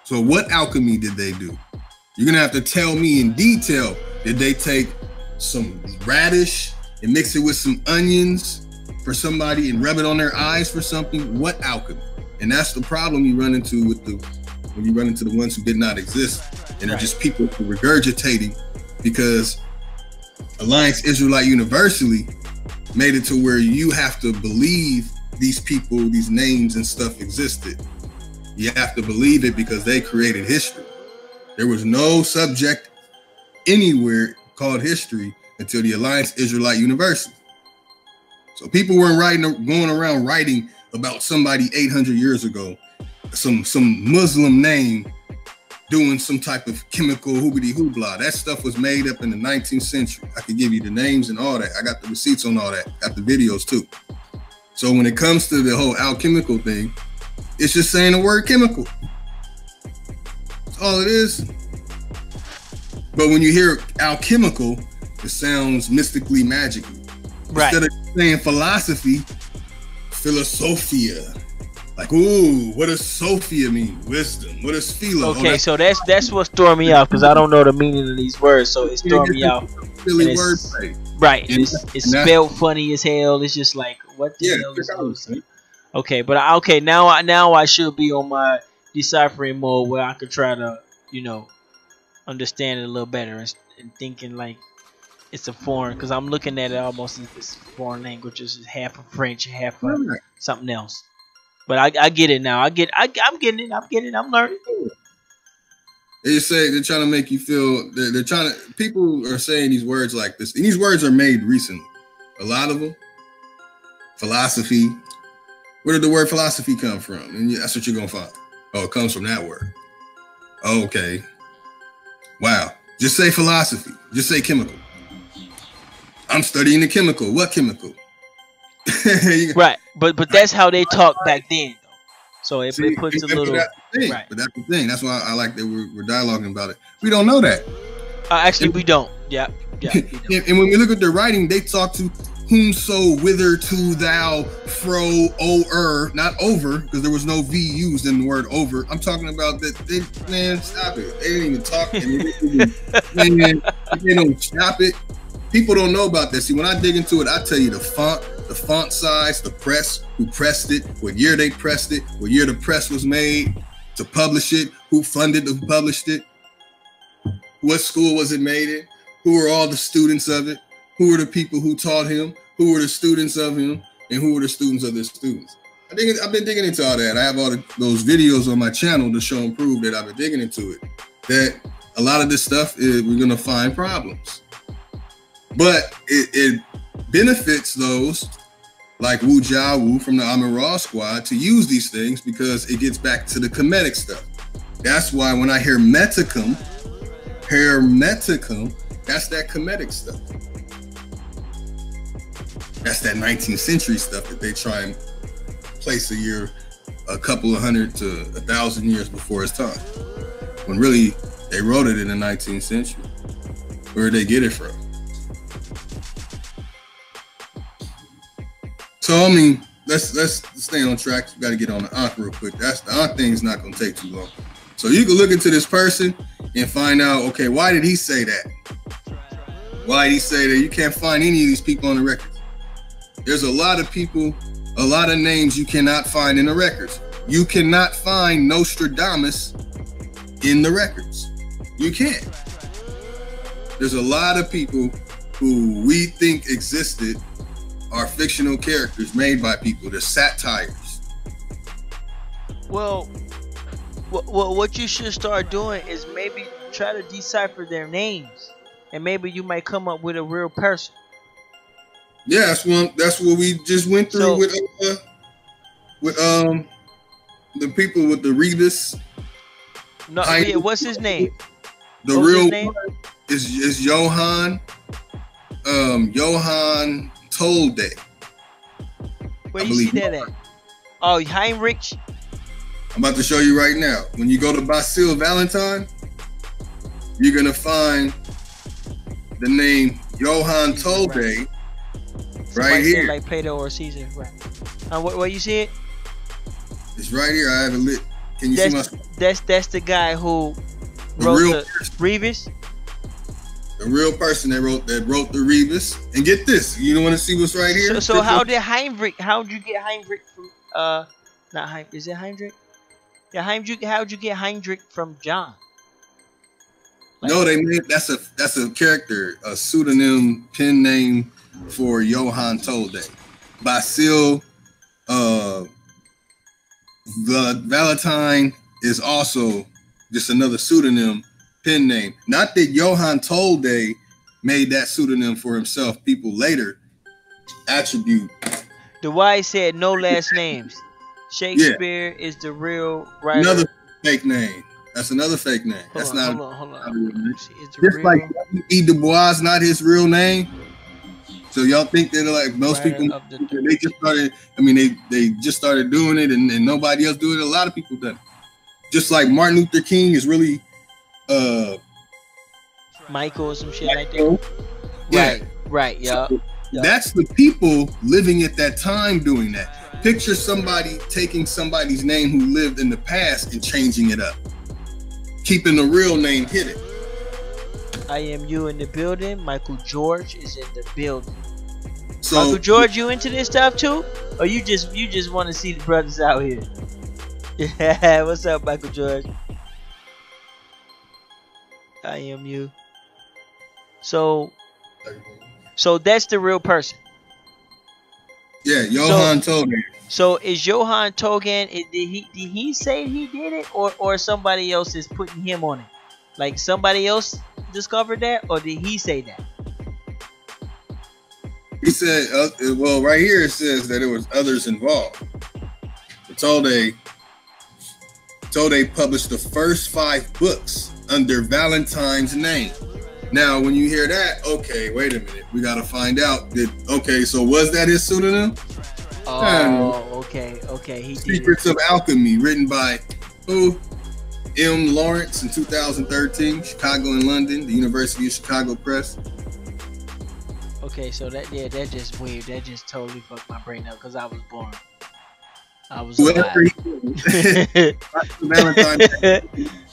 S1: So what alchemy did they do? You're gonna have to tell me in detail. Did they take some radish and mix it with some onions for somebody and rub it on their eyes for something? What alchemy? And that's the problem you run into when you run into the ones who did not exist, and they're just people who regurgitating, because Alliance Israelite Universally made it to where you have to believe these people, these names and stuff existed. You have to believe it because they created history. There was no subject anywhere called history until the Alliance Israelite University. So people weren't going around writing about somebody 800 years ago, some Muslim name doing some type of chemical hoobity hoobla. That stuff was made up in the 19th century. I could give you the names and all that. I got the receipts on all that. Got the videos too. So when it comes to the whole alchemical thing, it's just saying the word chemical. That's all it is. But when you hear alchemical, it sounds mystically magical.
S2: right.
S1: Instead of saying philosophy, philosophia. Like, ooh, what does Sophia mean? Wisdom. What does philo?
S2: Okay, so that's what's throwing me off, because I don't know the meaning of these words, so it's throwing me off.
S1: Silly wordplay.
S2: Right, it's spelled funny as hell. It's just like, what the hell is Lotus? Okay, but now I should be on my deciphering mode where I could try to understand it a little better and thinking like it's a foreign, because I'm looking at it almost as if it's foreign language, it's half of French, half of something else. But I get it now. I'm getting it. I'm learning.
S1: They say they're trying to make you feel. They're trying to. People are saying these words like this. And these words are made recently. A lot of them. Philosophy. Where did the word philosophy come from? And that's what you're gonna find. Oh, it comes from that word. Okay. Wow. Just say philosophy. Just say chemical. I'm studying the chemical. What chemical?
S2: Right, but that's how they talk back then, though. So it puts a little.
S1: Right. But that's the thing. That's why I like that we're dialoguing about it. We don't know that.
S2: Actually, we don't. Yeah. We don't.
S1: And when we look at their writing, they talk to whomso, whither, to, thou, fro, not over, because there was no V used in the word over. I'm talking about that. Man, stop it. They didn't even talk. Man, they don't stop it. People don't know about this. See, when I dig into it, I tell you the font size, the press, who pressed it, what year they pressed it, what year the press was made to publish it, who funded who published it. what school was it made in, who were all the students of it, who were the people who taught him, who were the students of him, and who were the students of their students. I've been digging into all that. I have all those videos on my channel to show and prove that I've been digging into it. That a lot of this stuff is we're gonna find problems, but it benefits those like Wu Jia Wu from the Amin Ra squad to use these things because it gets back to the Kemetic stuff. That's why when I hear Hermeticum, that's that Kemetic stuff. That's that 19th century stuff that they try and place a couple of hundred to 1,000 years before its time. When really they wrote it in the 19th century. Where did they get it from? So I mean, let's stay on track. We got to get on the Ankh real quick. The Ankh thing is not going to take too long. So you can look into this person and find out, okay, why did he say that? Why did he say that? You can't find any of these people on the records. There's a lot of people, a lot of names you cannot find in the records. You cannot find Nostradamus in the records. You can't. There's a lot of people who we think existed are fictional characters made by people. They're satires.
S2: Well, what you should start doing is maybe try to decipher their names, and maybe you might come up with a real person.
S1: Yeah, that's what we just went through with the people with the Rebus.
S2: No, yeah, what's his name?
S1: The real name is Johann Tolde.
S2: Where you see that at? Oh, Heinrich.
S1: I'm about to show you right now. When you go to Basil Valentine, you're gonna find the name Johann Tolde right here.
S2: Like Plato or Caesar, right? Where you see it?
S1: It's right here. I have it lit. Can you see my?
S2: That's the guy who wrote the Rebus.
S1: The real person that wrote the Rebus. And get this, you don't want to see what's right here.
S2: So how did Heinrich? How'd you get Heinrich from? Not Heinrich. Is it Heinrich? Yeah, Heinrich. How'd you get Heinrich from John? Like,
S1: no, that's a character, a pseudonym pen name for Johann Tolde. Basil Valentine is also just another pseudonym pen name. Not that Johann Tolde made that pseudonym for himself. People later attribute.
S2: The wise said no last names. Shakespeare is the real writer.
S1: Another fake name. That's another fake name. Hold on. Just like E. Du Bois, not his real name. So y'all think that like most people, they just started. I mean, they just started doing it, and nobody else do it. A lot of people done. Just like Martin Luther King is really
S2: Michael or some shit like that. Yeah. Right. Yeah.
S1: That's the people living at that time doing that. Picture somebody taking somebody's name who lived in the past and changing it up, keeping the real name hidden.
S2: I am you in the building. Michael George is in the building.
S1: So,
S2: Michael George, you into this stuff too, or you just want to see the brothers out here? Yeah, what's up, Michael George? I am you. So that's the real person.
S1: Yeah, Johann Tolde.
S2: So is Johann Tolde? Did he say he did it, or somebody else is putting him on it? Like somebody else discovered that, or did he say that?
S1: He said, well, right here it says that it was others involved. Tolde published the first 5 books under Valentine's name. Now, when you hear that, okay, wait a minute. We got to find out. So was that his pseudonym?
S2: Oh, okay. He did.
S1: Secrets of Alchemy, written by who? M. Lawrence in 2013, Chicago and London, the University of Chicago Press.
S2: Okay, so that just weird. That just totally fucked my brain up because I was born. I was alive.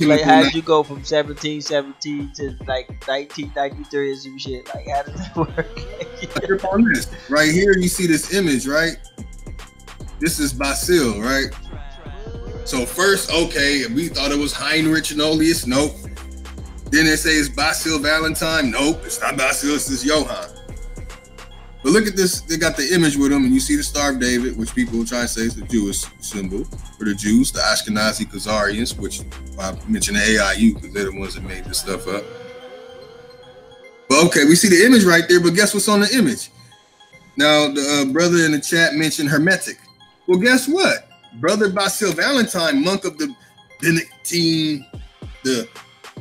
S2: Like, how did you go from 1717 to like 1993 or some shit? Like, how does that work?
S1: On this. Right here, you see this image, right? This is Basil, right? So first, okay, we thought it was Heinrich Nolius. Nope. Then they say it's Basil Valentine. Nope, it's not Basil, it's this Johann. But look at this, they got the image with him, and you see the Star of David, which people will try and say is the Jewish symbol for the Jews, the Ashkenazi Khazarians, which I mentioned the AIU because they're the ones that made this stuff up. But okay, we see the image right there, but guess what's on the image? Now, the brother in the chat mentioned Hermetic. Well, guess what? Brother Basil Valentine, monk of the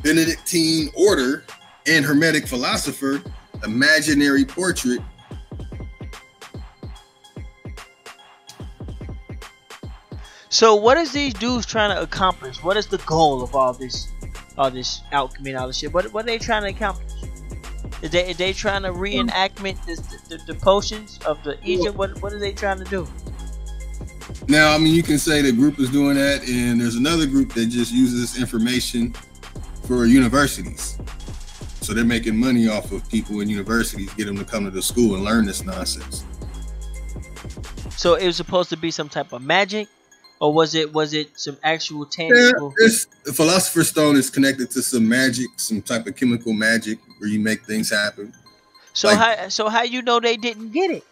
S1: Benedictine order and Hermetic philosopher, imaginary portrait.
S2: So what is these dudes trying to accomplish? What is the goal of all this alchemy and all this shit? What are they trying to accomplish? Is they trying to reenactment the potions of the Egypt? What are they trying to do?
S1: Now, I mean, you can say the group is doing that, and there's another group that just uses this information for universities. So they're making money off of people in universities, get them to come to the school and learn this nonsense.
S2: So it was supposed to be some type of magic, or was it some actual tangible?
S1: Yeah, the Philosopher's Stone is connected to some magic, some type of chemical magic where you make things happen.
S2: So how you know they didn't get it?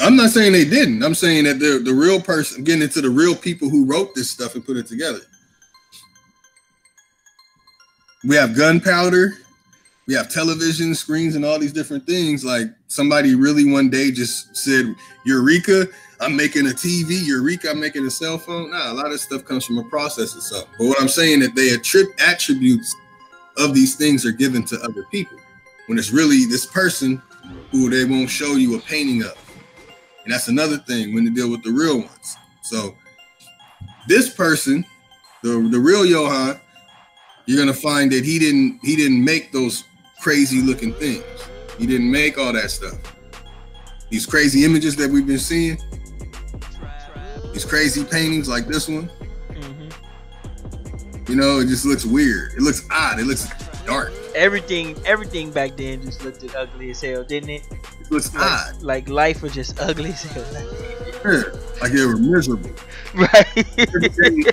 S1: I'm not saying they didn't. I'm saying that the real person, getting into the real people who wrote this stuff and put it together. We have gunpowder, we have television screens and all these different things. Like somebody really one day just said, Eureka, I'm making a TV. Eureka, I'm making a cell phone. Nah, a lot of stuff comes from a process or something. But what I'm saying that they attributes of these things are given to other people when it's really this person who they won't show you a painting of. And that's another thing when they deal with the real ones. So this person, the real Johann, you're gonna find that he didn't make those crazy looking things. He didn't make all that stuff. These crazy images that we've been seeing, these crazy paintings like this one. Mm-hmm. You know, it just looks weird. It looks odd. It looks dark.
S2: Everything back then just looked ugly as hell, didn't it?
S1: It looks odd.
S2: Like life was just ugly as hell.
S1: Yeah, like they were miserable.
S2: Right.
S1: Every day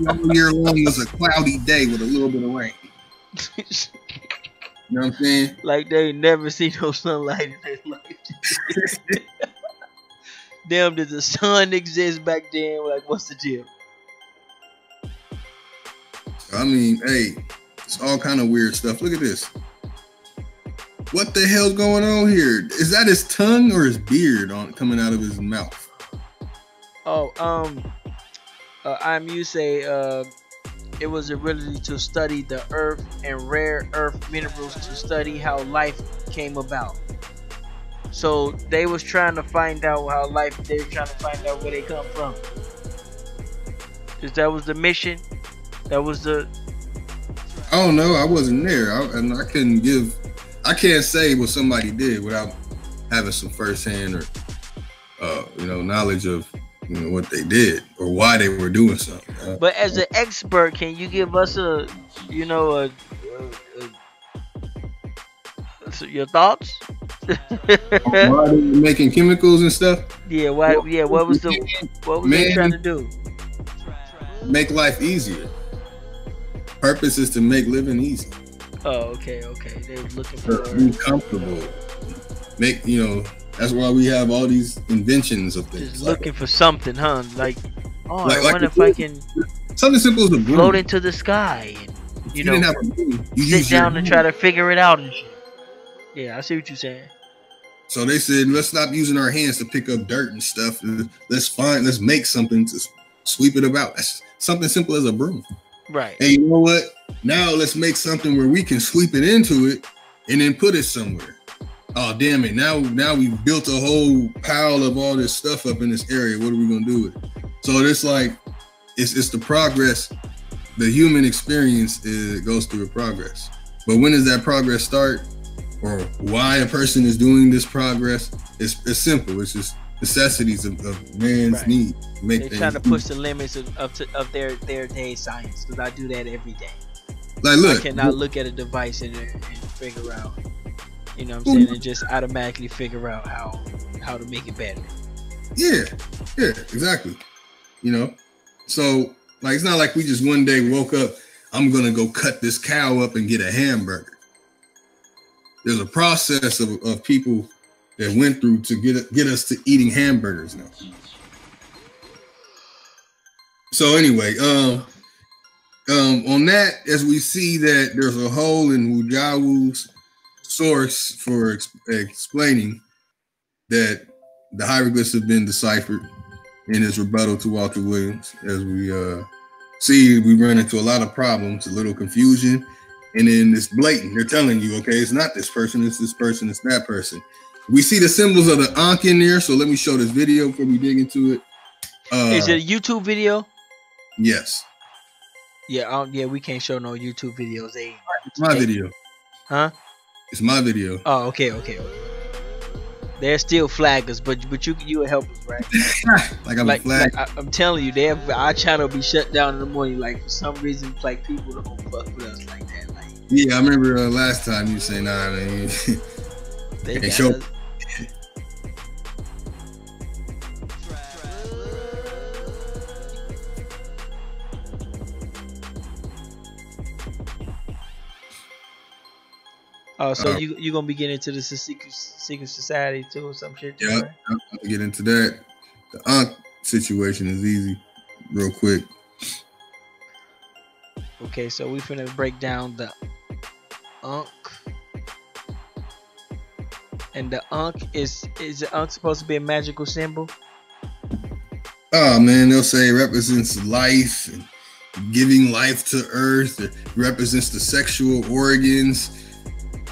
S1: all year long was a cloudy day with a little bit of rain. You know what I'm saying?
S2: Like they never see no sunlight in their life. Damn, did the sun exist back then? Like, what's the deal?
S1: I mean, hey, it's all kind of weird stuff. Look at this. What the hell's going on here? Is that his tongue or his beard coming out of his mouth?
S2: Oh, you say it was a ability to study the earth and rare earth minerals to study how life came about. So they was trying to find out how life. They were trying to find out where they come from. Cause that was the mission. That was the.
S1: I don't know. I wasn't there, and I couldn't give. I can't say what somebody did without having some firsthand or knowledge of what they did or why they were doing something.
S2: But as an expert, can you give us your thoughts?
S1: Why they were making chemicals and stuff?
S2: Yeah. Why? Yeah. What was they trying to do?
S1: Make life easier. Purpose is to make living easy.
S2: Oh, okay. They were looking for
S1: be comfortable. That's why we have all these inventions of things.
S2: Just looking for something, huh? Like, I wonder if I can
S1: something simple as a broom.
S2: Float into the sky and
S1: you didn't have a broom,
S2: sit down and try to figure it out and shit. Yeah, I see what you're saying.
S1: So they said, let's stop using our hands to pick up dirt and stuff. Let's make something to sweep it about. That's something simple as a broom.
S2: Right.
S1: And you know what? Now let's make something where we can sweep it into it and then put it somewhere. Oh, damn it. Now we've built a whole pile of all this stuff up in this area. What are we going to do with it? So it's like, it's the progress. The human experience goes through a progress. But when does that progress start? Or why a person is doing this progress? It's simple. It's just necessities of man's need.
S2: They're trying to push the limits of their day science, because I do that every day.
S1: Like, look,
S2: I cannot look at a device and figure out, you know what I'm saying, and just automatically figure out how to make it better.
S1: Yeah, exactly. So like, it's not like we just one day woke up, I'm gonna go cut this cow up and get a hamburger. There's a process of people that went through to get us to eating hamburgers now. So anyway, on that, as we see that there's a hole in Wujawu's source for explaining that the hieroglyphs have been deciphered in his rebuttal to Walter Williams. As we see, we run into a lot of problems, a little confusion, and then it's blatant. They're telling you, okay, it's not this person, it's this person, it's that person. We see the symbols of the Ankh in there, so let me show this video before we dig into it.
S2: Is it a YouTube video?
S1: Yes.
S2: Yeah, we can't show no YouTube videos.
S1: It's my video.
S2: Huh?
S1: It's my video.
S2: Oh, okay. They're still flaggers, but you will help us, right?
S1: like I'm a flag.
S2: I'm telling you, our channel be shut down in the morning. Like for some reason, like people don't fuck with us like that. Like
S1: yeah, I remember last time you say nah, man.
S2: They
S1: got show.
S2: Oh, so you gonna be getting into the secret society too, or some shit?
S1: Yeah,
S2: right?
S1: I'm gonna get into that. The Ankh situation is easy, real quick.
S2: Okay, so we finna break down the Ankh, and the Ankh is the Ankh supposed to be a magical symbol?
S1: Oh man, they'll say it represents life and giving life to Earth. It represents the sexual organs.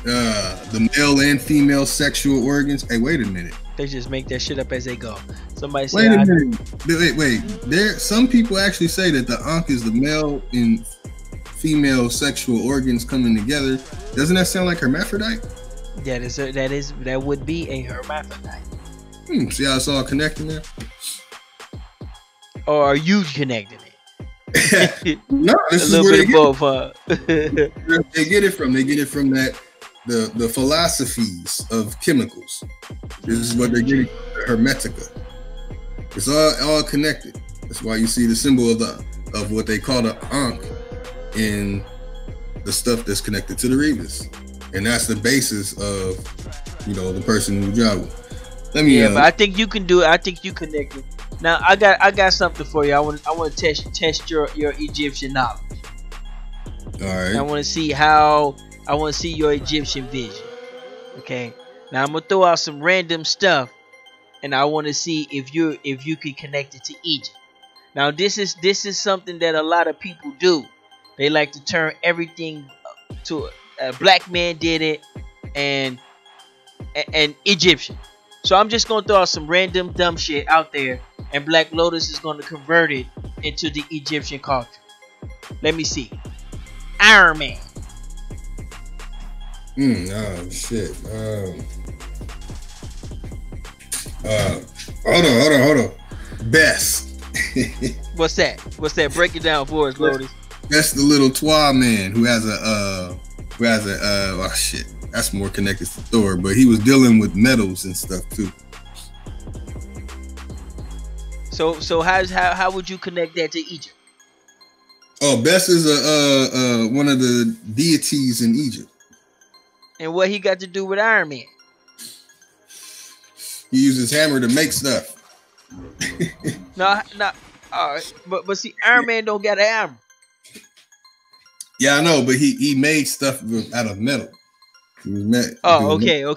S1: The male and female sexual organs. Hey, wait a minute.
S2: They just make that shit up as they go. Somebody say,
S1: wait a minute. Wait. Some people actually say that the Ankh is the male and female sexual organs coming together. Doesn't that sound like hermaphrodite?
S2: That would be a hermaphrodite.
S1: See how it's all connecting there?
S2: Or are you connecting it?
S1: No, this
S2: a
S1: is
S2: little
S1: where
S2: bit of both, huh?
S1: They get it from that the philosophies of chemicals. This is what they're getting from Hermetica. It's all connected. That's why you see the symbol of what they call the Ankh in the stuff that's connected to the Rebus. And that's the basis of, the person Wujawu.
S2: But I think you can do it. I think you connected. Now I got something for you. I want to test your Egyptian knowledge.
S1: All right.
S2: I want to see your Egyptian vision. Okay. Now I'm gonna throw out some random stuff, and I want to see if you can connect it to Egypt. Now this is something that a lot of people do. They like to turn everything to a black man did it, and Egyptian. So I'm just gonna throw out some random dumb shit out there, and Black Lotus is gonna convert it into the Egyptian culture. Let me see. Iron Man.
S1: Oh shit. Hold on. Bess.
S2: What's that? Break it down for us, Lotus.
S1: That's the little Twa man who has a oh shit. That's more connected to Thor, but he was dealing with metals and stuff too.
S2: So how would you connect that to Egypt?
S1: Oh, Bess is one of the deities in Egypt.
S2: And what he got to do with Iron Man?
S1: He uses hammer to make stuff.
S2: No. All right, but see, Iron Man don't got a hammer.
S1: Yeah, I know, but he made stuff out of metal.
S2: Okay. All right, I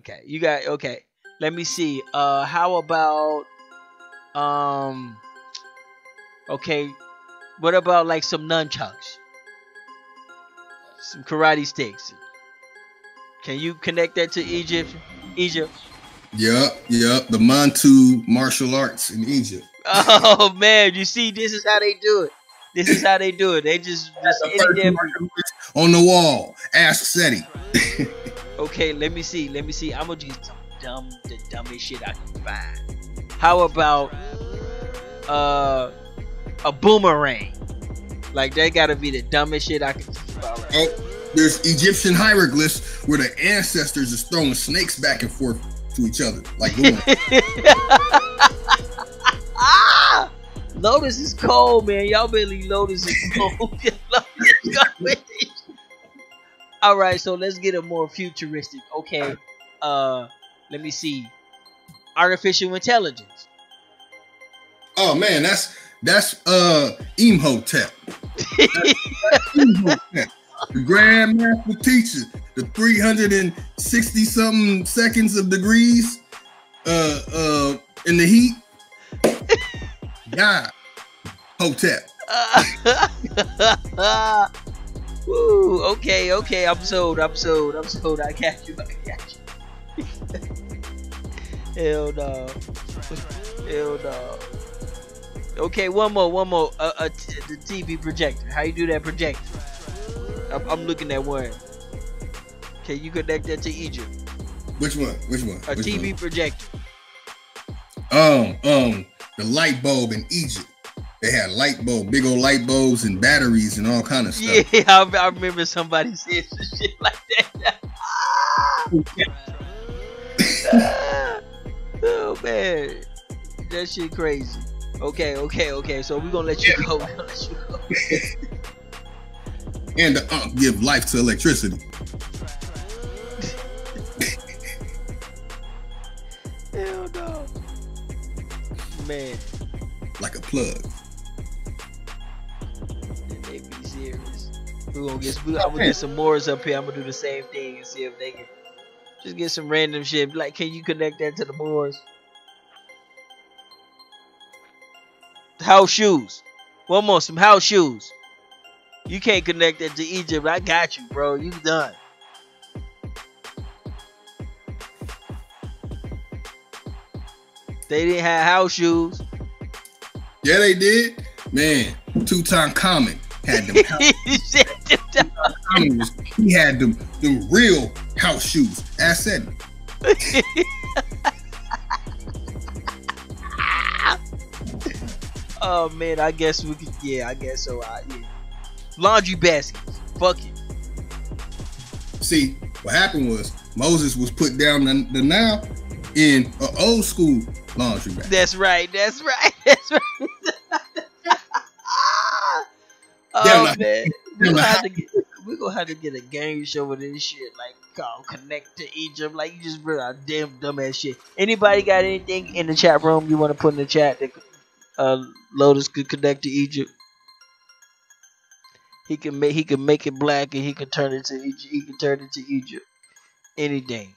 S2: got you. Okay. Let me see. How about okay, what about like some nunchucks? Some karate sticks. Can you connect that to Egypt?
S1: Yep. The Mantu martial arts in Egypt.
S2: Oh man, you see, this is how they do it. They just
S1: on the wall. Ask Seti.
S2: Okay, let me see. I'm gonna do the dumbest shit I can find. How about a boomerang? Like that gotta be the dumbest shit I can think about. Right?
S1: Oh, there's Egyptian hieroglyphs where the ancestors is throwing snakes back and forth to each other, like
S2: Lotus is cold, man. Y'all better leave Lotus alone. Lotus is cold. All right, so let's get a more futuristic. Okay, let me see. Artificial intelligence.
S1: Oh man, that's Imhotep. That's Imhotep. The Grandmaster teacher, the 360 something seconds of degrees in the heat. God, Hotep.
S2: Woo, okay. I'm sold. I got you. Hell no. Okay, one more. The TV projector. How you do that projector? I'm looking at one. Can you connect that to Egypt?
S1: Which one?
S2: A TV projector.
S1: The light bulb in Egypt. They had big old light bulbs and batteries and all kind of stuff.
S2: Yeah, I remember somebody saying some shit like that. Oh man, that shit crazy. Okay. So we're gonna let you go.
S1: And the give life to electricity.
S2: Hell no, man.
S1: Like a plug.
S2: They be serious. I'm gonna get some Moors up here. I'm gonna do the same thing and see if they can just get some random shit. Like, can you connect that to the Moors? House shoes. One more, some house shoes. You can't connect that to Egypt. I got you, bro. You done. They didn't have house shoes.
S1: Yeah, they did. Man, Tutankhamun had them. He had them real house shoes. I said.
S2: Oh man, I guess we could. Yeah, I guess so. Yeah. Laundry baskets. Fuck it.
S1: See, what happened was Moses was put down the Nile in an old school laundry basket.
S2: That's right. Oh man, we're gonna have to get a game show with this shit, like called Connect to Egypt. Like, you just bring out damn dumbass shit. Anybody got anything in the chat room you want to put in the chat that Lotus could connect to Egypt? He can make it black and he can turn it to Egypt. He can turn it to Egypt. Anything.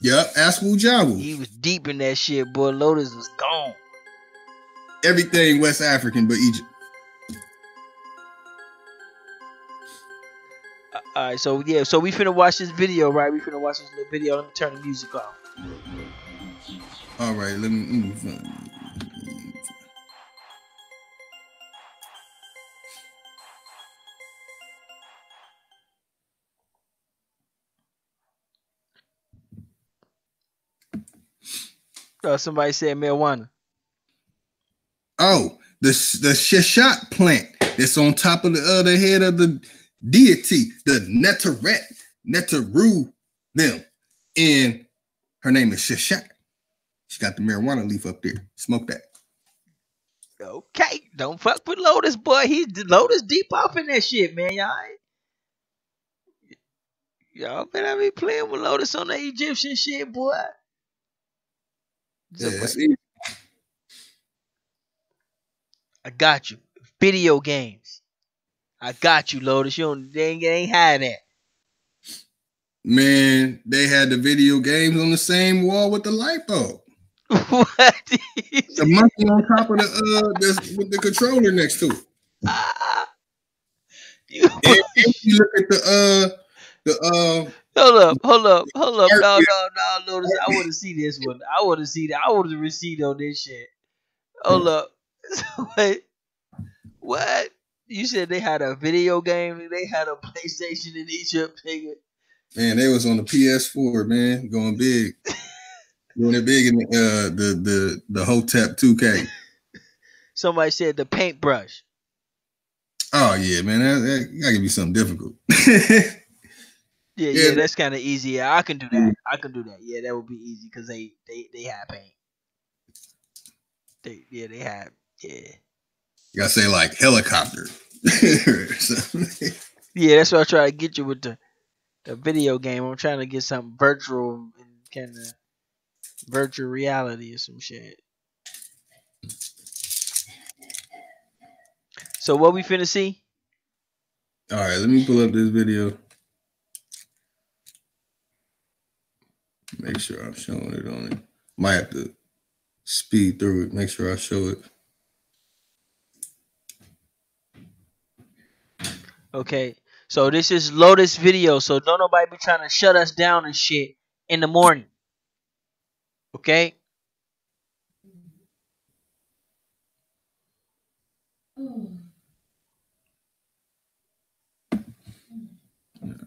S1: Yep, ask Wujawu.
S2: He was deep in that shit, boy. Lotus was gone.
S1: Everything West African but Egypt.
S2: Alright, so yeah, so we finna watch this video, right? We finna watch this little video. Let me turn the music off.
S1: Alright, let me
S2: Somebody said marijuana.
S1: Oh, the Sheshat plant that's on top of the head of the deity, the Neteru, them. And her name is Sheshat. She got the marijuana leaf up there. Smoke that.
S2: Okay, don't fuck with Lotus, boy. Lotus deep off in that shit, man. Y'all better be playing with Lotus on the Egyptian shit, boy.
S1: Yeah,
S2: I got you. Video games. I got you, Lotus. They ain't hide that.
S1: Man, they had the video games on the same wall with the light bulb.
S2: What?
S1: The monkey on top of the with the controller next to it. And you look at the
S2: Hold up. No, Lotus. I want to see this one. I want to see that. I want the receipt on this shit. Hold up. Wait. What? You said they had a video game? They had a PlayStation in Egypt, nigga.
S1: Man, they was on the PS4, man, going big. Doing it big in the Hotep 2K.
S2: Somebody said the paintbrush.
S1: Oh yeah, man, that gotta be something difficult.
S2: Yeah, that's kind of easy. Yeah, I can do that. Yeah, that would be easy because they have paint. They have.
S1: You gotta say like helicopter.
S2: Yeah, that's what I try to get you with the video game. I'm trying to get something virtual and kind of virtual reality or some shit. So what we finna see?
S1: All right, let me pull up this video. Make sure I'm showing it on it. Might have to speed through it. Make sure I show it.
S2: Okay, so this is Lotus video. So don't nobody be trying to shut us down and shit in the morning. Okay.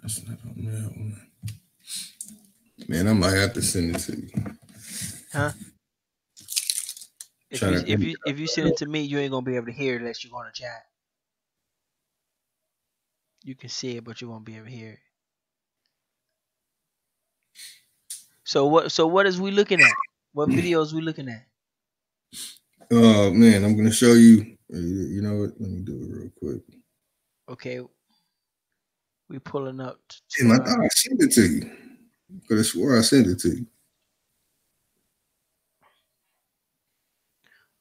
S1: That's not on that one. Man, I might have to send it to you.
S2: Huh? If you send it to me, you ain't gonna be able to hear it unless you go on the chat. You can see it, but you won't be able to hear it. So what is we looking at? What videos we looking at?
S1: Oh man, I'm gonna show you. You know what? Let me do it real quick.
S2: Okay. We pulling up.
S1: Damn, I thought I sent it to you. Could have swore I sent it to you.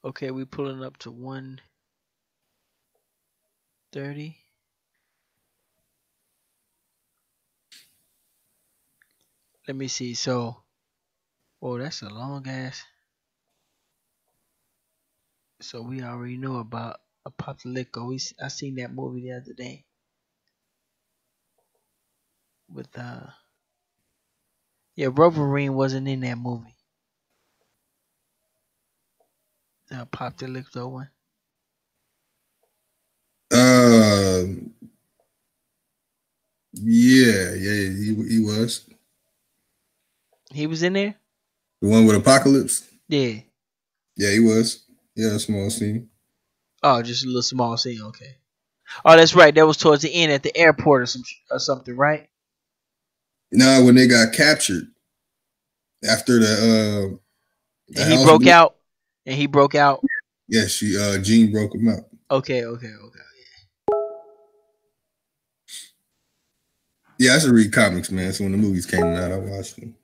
S2: Okay, we pulling up to 1:30. Let me see. So, oh, that's a long ass. So we already know about Apocalypto. I seen that movie the other day with yeah, Wolverine wasn't in that movie. The Apocalypto one.
S1: Yeah, he was.
S2: He was in there?
S1: The one with Apocalypse?
S2: Yeah.
S1: Yeah, he was. Yeah, a small scene.
S2: Oh, just a little small scene. Okay. Oh, that's right. That was towards the end at the airport or something, right?
S1: No, when they got captured after the
S2: and he broke out. And he broke out.
S1: Yeah, Jean broke him out.
S2: Okay.
S1: Yeah, I should read comics, man. So when the movies came out, I watched them.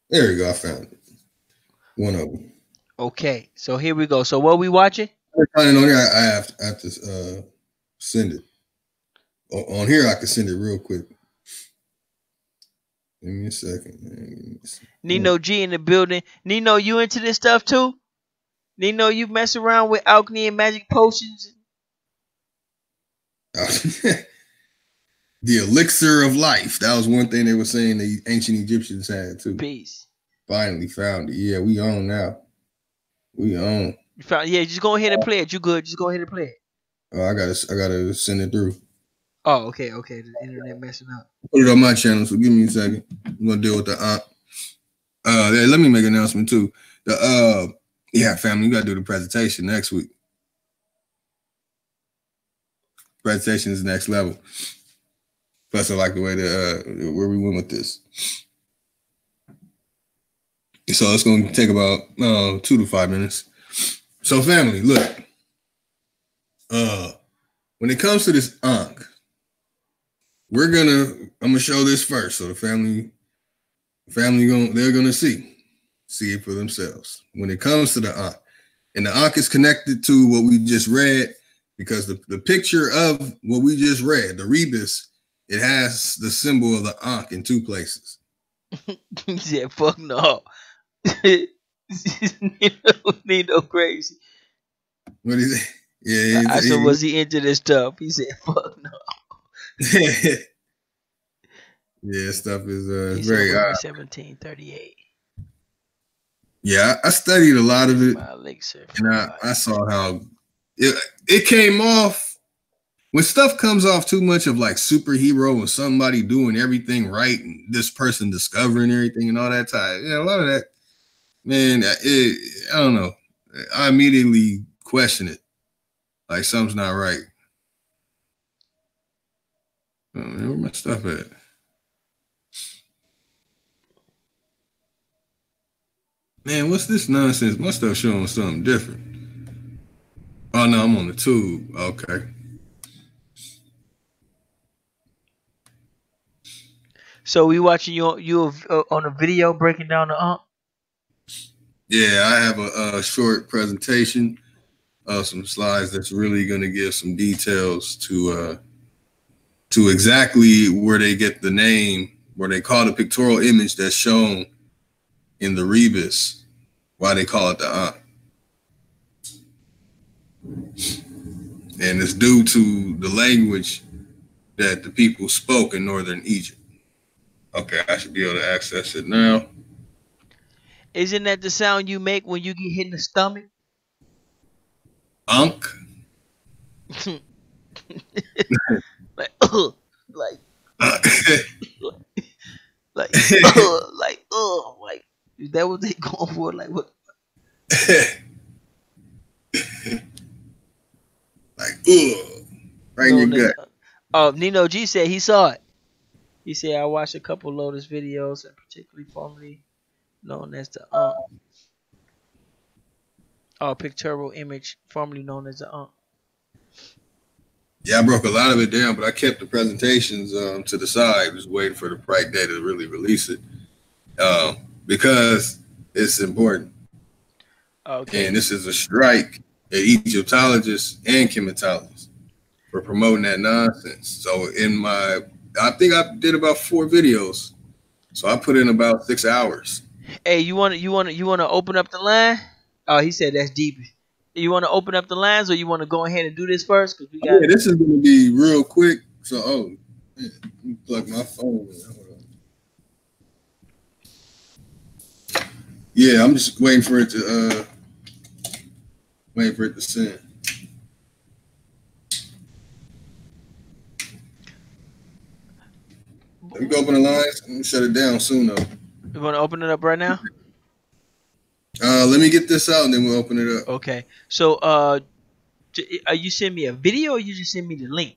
S1: There you go. I found it. One of them.
S2: Okay, so here we go. So what we watching?
S1: I have to send it. On here, I can send it real quick. Give me a second, man.
S2: Nino G in the building. Nino, you into this stuff too? Nino, you mess around with alchemy and magic potions?
S1: The elixir of life. That was one thing they were saying the ancient Egyptians had too.
S2: Peace.
S1: Finally found it. Yeah, we own now. We own.
S2: You found? Yeah, just go ahead and play it. You good? Just go ahead and play it.
S1: Oh, I gotta send it through.
S2: Oh, okay. The internet messing up.
S1: Put it on my channel, so give me a second. I'm gonna deal with the yeah, let me make an announcement too. Yeah, family, we gotta do the presentation next week. Presentation is next level. Plus, I like the way that where we went with this. So it's gonna take about 2 to 5 minutes. So, family, look. When it comes to this Ankh, I'm gonna show this first, so the family they're gonna see it for themselves. When it comes to the Ankh, and the Ankh is connected to what we just read, because the picture of what we just read, the rebus, it has the symbol of the Ankh in 2 places.
S2: He said, "Fuck no." Nino crazy.
S1: What is it? Yeah,
S2: I said, was he into this stuff? He said, "Fuck no."
S1: Yeah, stuff is very
S2: 1738.
S1: Yeah, I studied a lot of it, and I saw how it came off. When stuff comes off too much of like superhero and somebody doing everything right and this person discovering everything and all that time, a lot of that, man, I don't know. I immediately question it. Like something's not right. Oh, man, where my stuff at? Man, what's this nonsense? My stuff showing something different. Oh no, I'm on the tube. Okay.
S2: So we watching you on a video breaking down the
S1: Yeah, I have a short presentation of some slides that's really going to give some details to exactly where they get the name, where they call the pictorial image that's shown in the rebus, why they call it the and it's due to the language that the people spoke in northern Egypt. Okay, I should be able to access it now.
S2: Isn't that the sound you make when you get hit in the stomach?
S1: Unk.
S2: Like, like, like, like, is that what they going for? Like, what?
S1: Like, right in your gut.
S2: Oh, Nino G said he saw it. He said, I watched a couple Lotus videos, and particularly formerly known as the pictorial image, formerly known as the
S1: Yeah, I broke a lot of it down, but I kept the presentations to the side, just waiting for the right day to really release it, because it's important.
S2: Okay.
S1: And this is a strike at Egyptologists and chematologists for promoting that nonsense. So I think I did about 4 videos. So I put in about 6 hours.
S2: Hey, you want to open up the line? Oh, he said that's deep. You want to open up the lines, or you want to go ahead and do this first? Cause we got.
S1: Yeah, this is going to be real quick. So, man, let me plug my phone in. Hold on. Yeah, I'm just waiting for it to send. Let me go open the lines. Let me shut it down soon, though.
S2: You want to open it up right now?
S1: Let me get this out, and then we'll open it up.
S2: Okay. So, are you send me a video, or you just send me the link?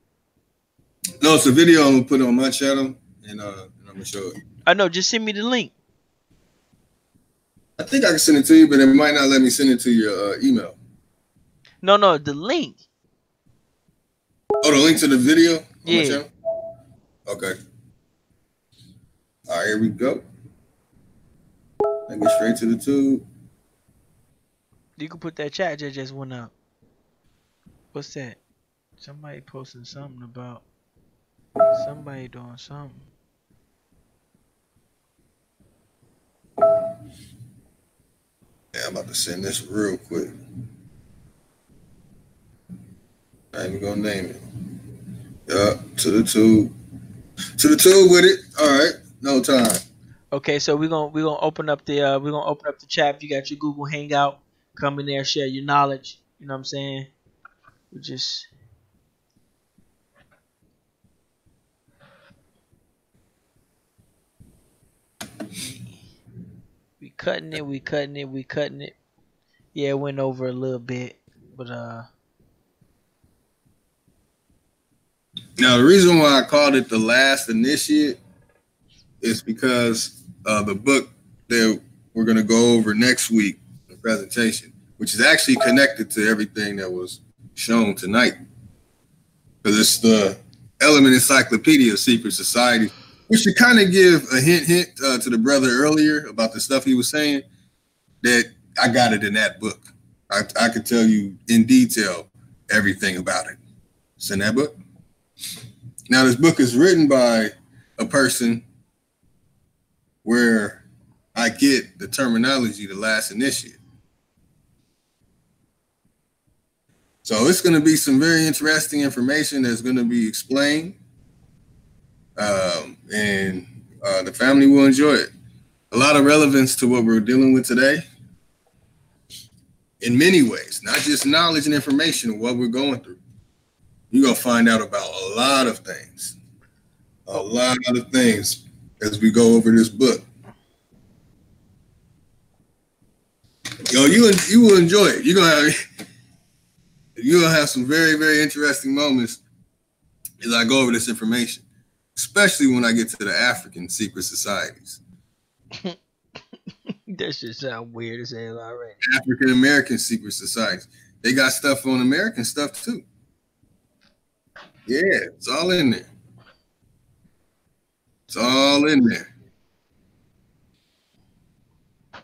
S1: No, it's a video I'm gonna put on my channel, and I'm gonna show it.
S2: I know. Just send me the link.
S1: I think I can send it to you, but it might not let me send it to your email.
S2: No, the link.
S1: Oh, the link to the video on my
S2: Yeah.
S1: channel? Okay. All right, here we go. Let me get straight to the tube.
S2: You can put that chat that just went up. What's that? Somebody posting something about somebody doing something.
S1: Yeah, I'm about to send this real quick. I ain't even gonna name it. Yeah, to the tube. To the tube with it. All right, no time.
S2: Okay, so we're gonna open up the chat. If you got your Google Hangout, come in there, share your knowledge. You know what I'm saying? We cutting it. Yeah, it went over a little bit, but
S1: Now the reason why I called it The Last Initiate is because the book that we're gonna go over next week, the presentation, which is actually connected to everything that was shown tonight. Because it's the Element Encyclopedia of Secret Society, which should kind of give a hint to the brother earlier about the stuff he was saying, that I got it in that book. I could tell you in detail everything about it. It's in that book. Now, this book is written by a person where I get the terminology, the last initiate. So it's going to be some very interesting information that's going to be explained, and the family will enjoy it. A lot of relevance to what we're dealing with today in many ways, not just knowledge and information of what we're going through. You're going to find out about a lot of things as we go over this book. Yo, you will enjoy it. You're gonna have some very, very interesting moments as I go over this information, especially when I get to the African secret societies.
S2: That shit sound weird as hell already.
S1: African American secret societies. They got stuff on American stuff too. Yeah, it's all in there. It's all in there. All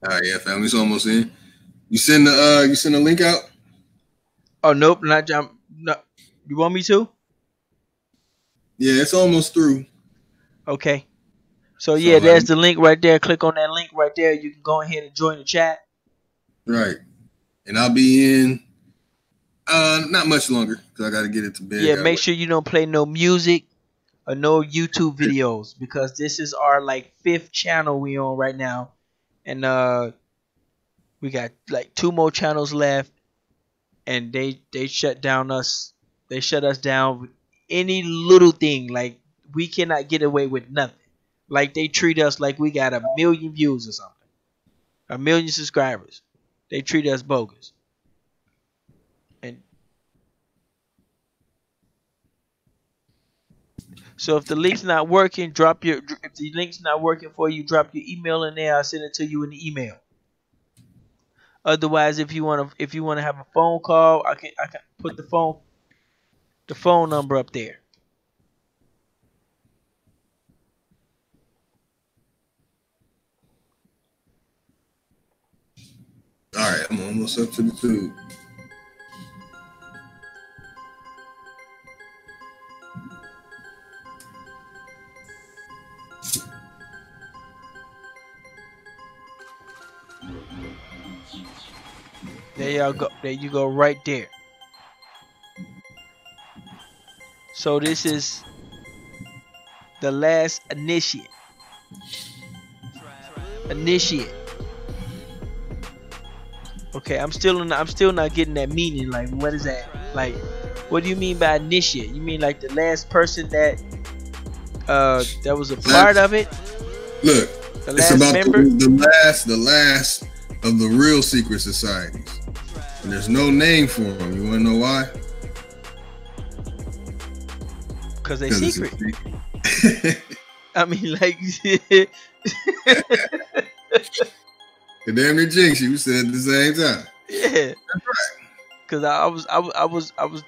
S1: right, yeah, family's almost in. You send the link out?
S2: Oh nope, not jump. No, you want me to?
S1: Yeah, it's almost through.
S2: Okay. So yeah, there's the link right there. Click on that link right there. You can go ahead and join the chat.
S1: Right. And I'll be in not much longer because I got to get it to bed.
S2: Yeah, make sure you don't play no music or no YouTube videos because this is our like 5th channel we on right now, and we got like 2 more channels left, and they shut us down with any little thing. Like we cannot get away with nothing. Like they treat us like we got 1 million views or something, 1 million subscribers. They treat us bogus. And so if the link's not working, if the link's not working for you, drop your email in there. I'll send it to you in the email. Otherwise, if you wanna have a phone call, I can put the phone number up there.
S1: All right, I'm almost up to the tube.
S2: There y'all go. There you go, right there. So this is the last initiate. Okay, I'm still not getting that meaning. Like, what is that? Like, what do you mean by initiate? You mean like the last person that was a part of it?
S1: Look,
S2: the
S1: it's
S2: last
S1: about
S2: member?
S1: the last of the real secret societies. And there's no name for them. You want to know why?
S2: Because they secret. I mean, like,
S1: the damn near jinx you said at the same time.
S2: Yeah,
S1: that's right.
S2: Because I was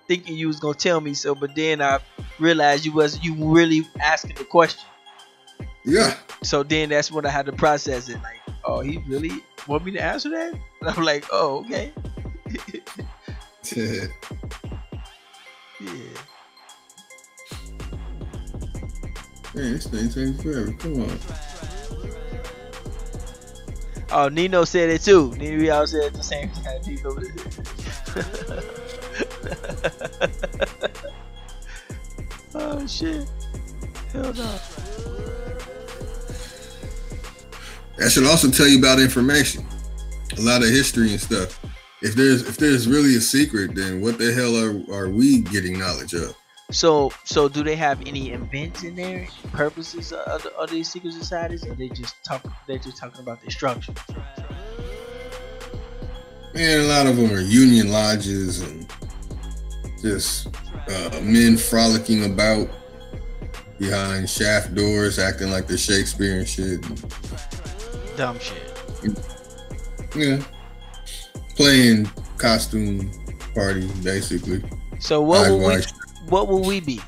S2: thinking you was gonna tell me so, but then I realized you really asking the question.
S1: Yeah.
S2: So then that's when I had to process it. Like, oh, he really want me to answer that? And I'm like, oh, okay.
S1: Yeah. Man, this thing takes forever. Come on.
S2: Oh, Nino said it too. We all said it at the same time. Nino oh shit. Hell no.
S1: That should also tell you about information. A lot of history and stuff. If there's really a secret, then what the hell are we getting knowledge of?
S2: So do they have any events in there, purposes of these secret societies, or they're just talking about their structure?
S1: Man, a lot of them are union lodges and just men frolicking about behind shaft doors, acting like they're Shakespeare and shit.
S2: Dumb shit.
S1: Yeah. Playing costume party, basically.
S2: So what will we be?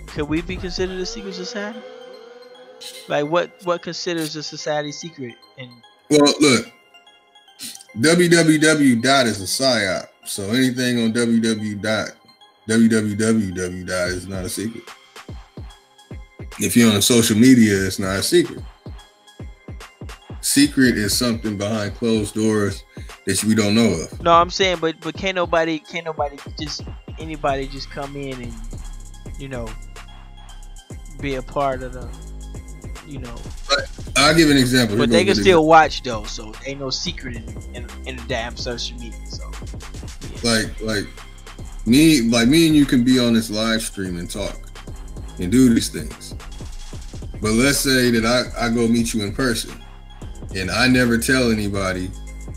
S2: Could we be considered a secret society? Like what considers a society secret? And
S1: well, look, www dot is a psyop, so anything on www dot is not a secret. If you're on social media, it's not a secret. Secret is something behind closed doors that we don't know of.
S2: No, I'm saying, but can't anybody just come in and be a part of the,
S1: But I'll give an example.
S2: But they can still watch though, so ain't no secret in the damn social media. So
S1: yeah. like me and you can be on this live stream and talk and do these things. But let's say that I go meet you in person and I never tell anybody,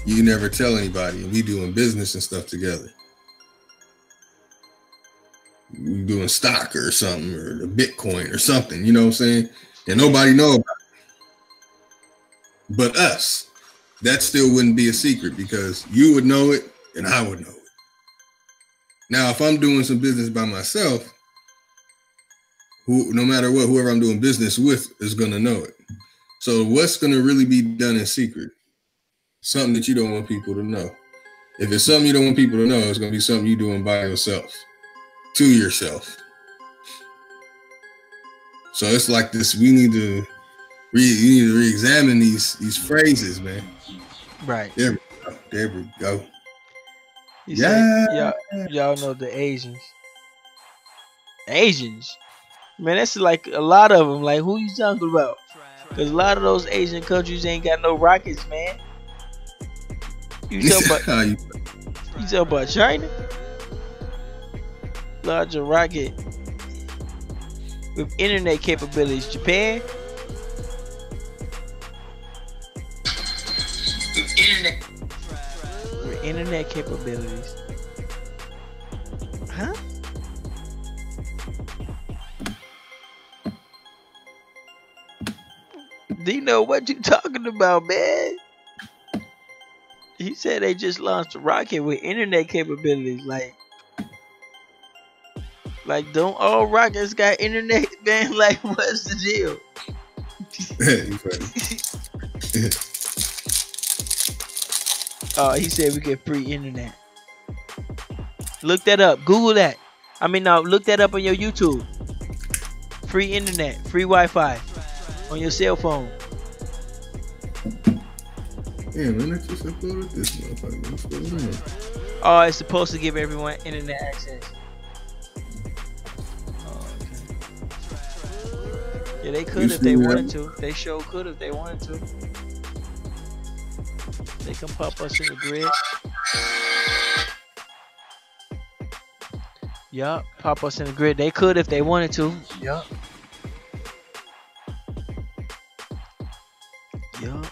S1: you never tell anybody, and we doing business and stuff together. We doing stock or something, or the Bitcoin or something, you know what I'm saying? and nobody know about it but us. That still wouldn't be a secret because you would know it and I would know it. Now, if I'm doing some business by myself, no matter what, whoever I'm doing business with is going to know it. So what's going to really be done in secret? Something that you don't want people to know. If it's something you don't want people to know, it's going to be something you're doing by yourself, to yourself. So it's like this. We need to re-examine these phrases, man.
S2: Right.
S1: There we go. There we go.
S2: Y'all know the Asians. Asians, man, that's like a lot of them. Like, who you talking about? Because a lot of those Asian countries ain't got no rockets, man. You talking about China? Larger rocket with internet capabilities. Japan. With internet capabilities. Huh? Dino, what you talking about, man? He said they just launched a rocket with internet capabilities. Like don't all rockets got internet, man? Like, what's the deal? He said we get free internet. Look that up. Google that. I mean, now look that up on your YouTube. Free internet, free Wi-Fi on your cell phone.
S1: Yeah, man, I just uploaded this motherfucker. What's going on?
S2: Oh, it's supposed to give everyone internet access. Oh, okay. Yeah, they could if they wanted to. They sure could if they wanted to. They can pop us in the grid. Yup, pop us in the grid. They could if they wanted to. Yup. Yup.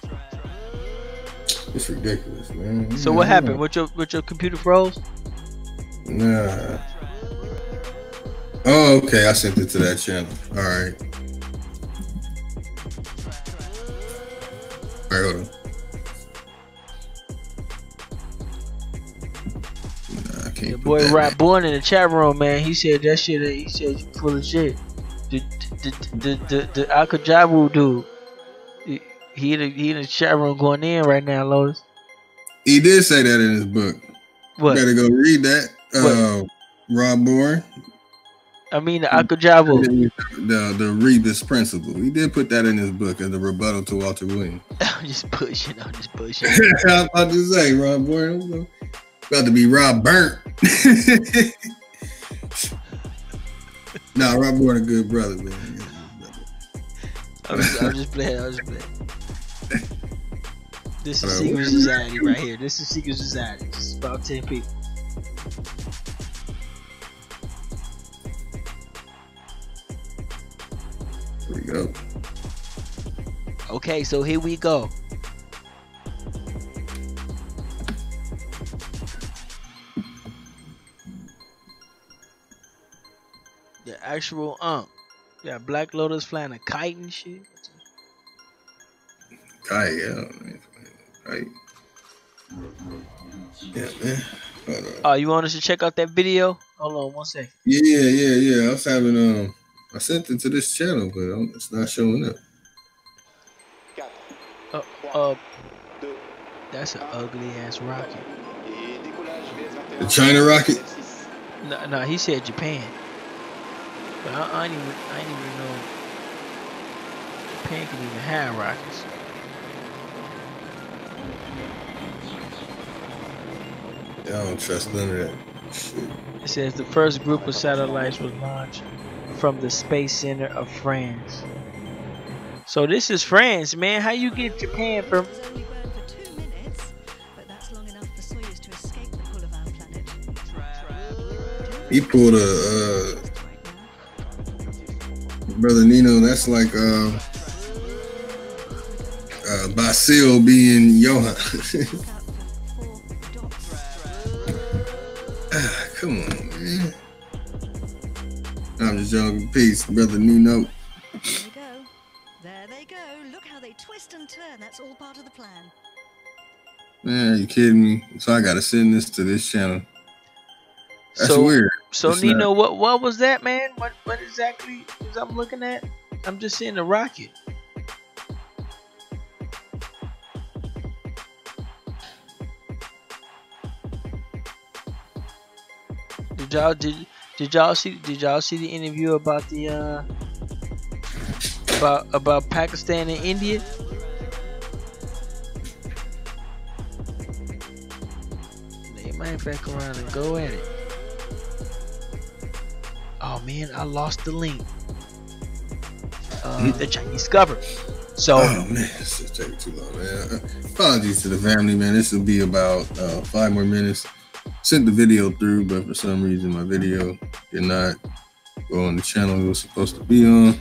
S1: It's ridiculous, man.
S2: So what happened? With your computer froze?
S1: Nah. Oh, okay. I sent it to that channel. All right. All right, hold on. Nah, I can't.
S2: The boy Rap Born in the chat room, man. He said that shit. He said you full of shit. The Akajabu dude. He in the chat room going in right now, Lotus.
S1: He did say that in his book.
S2: What?
S1: You better go read that. Rob Bourne.
S2: I mean the Akajabu.
S1: The Rebus principle. He did put that in his book as a rebuttal to Walter Williams.
S2: I'm just pushing.
S1: I was about to say, Rob Bourne. About to be Rob Burnt. Nah, Rob Bourne a good brother, man.
S2: I'm just playing. This is Secret Society right here. This is Secret Society. It's about 10 people.
S1: Here we go.
S2: Okay, so here we go. The actual yeah, Black Lotus flying a kite and shit.
S1: Kite, yeah, man. Kite. Yeah, man. Hold on.
S2: Oh, you want us to check out that video? Hold on 1 second.
S1: Yeah. I was having I sent it to this channel, but it's not showing up.
S2: That's an ugly ass rocket.
S1: The China rocket?
S2: No, he said Japan. But I didn't even know Japan can even have rockets.
S1: I don't trust none of that shit.
S2: It says the first group of satellites was launched from the Space Center of France. So this is France, man. How you get Japan from?
S1: He pulled a Brother Nino. That's like Basil being Johan. Come on, man. I'm just joking. Peace, Brother Nino.
S5: part of the plan.
S1: Man, are you kidding me? So I gotta send this to this channel. That's
S2: So
S1: weird.
S2: so
S1: It's
S2: Nino,
S1: not.
S2: what was that, man? What exactly is I'm looking at? I'm just seeing the rocket. Did y'all see the interview about the about Pakistan and India? They might back around and go at it. Oh man, I lost the link. The Chinese government. So
S1: Oh man, this is taking too long, man. Apologies to the family, man. This will be about 5 more minutes. Sent the video through, but for some reason my video did not go on the channel it was supposed to be on.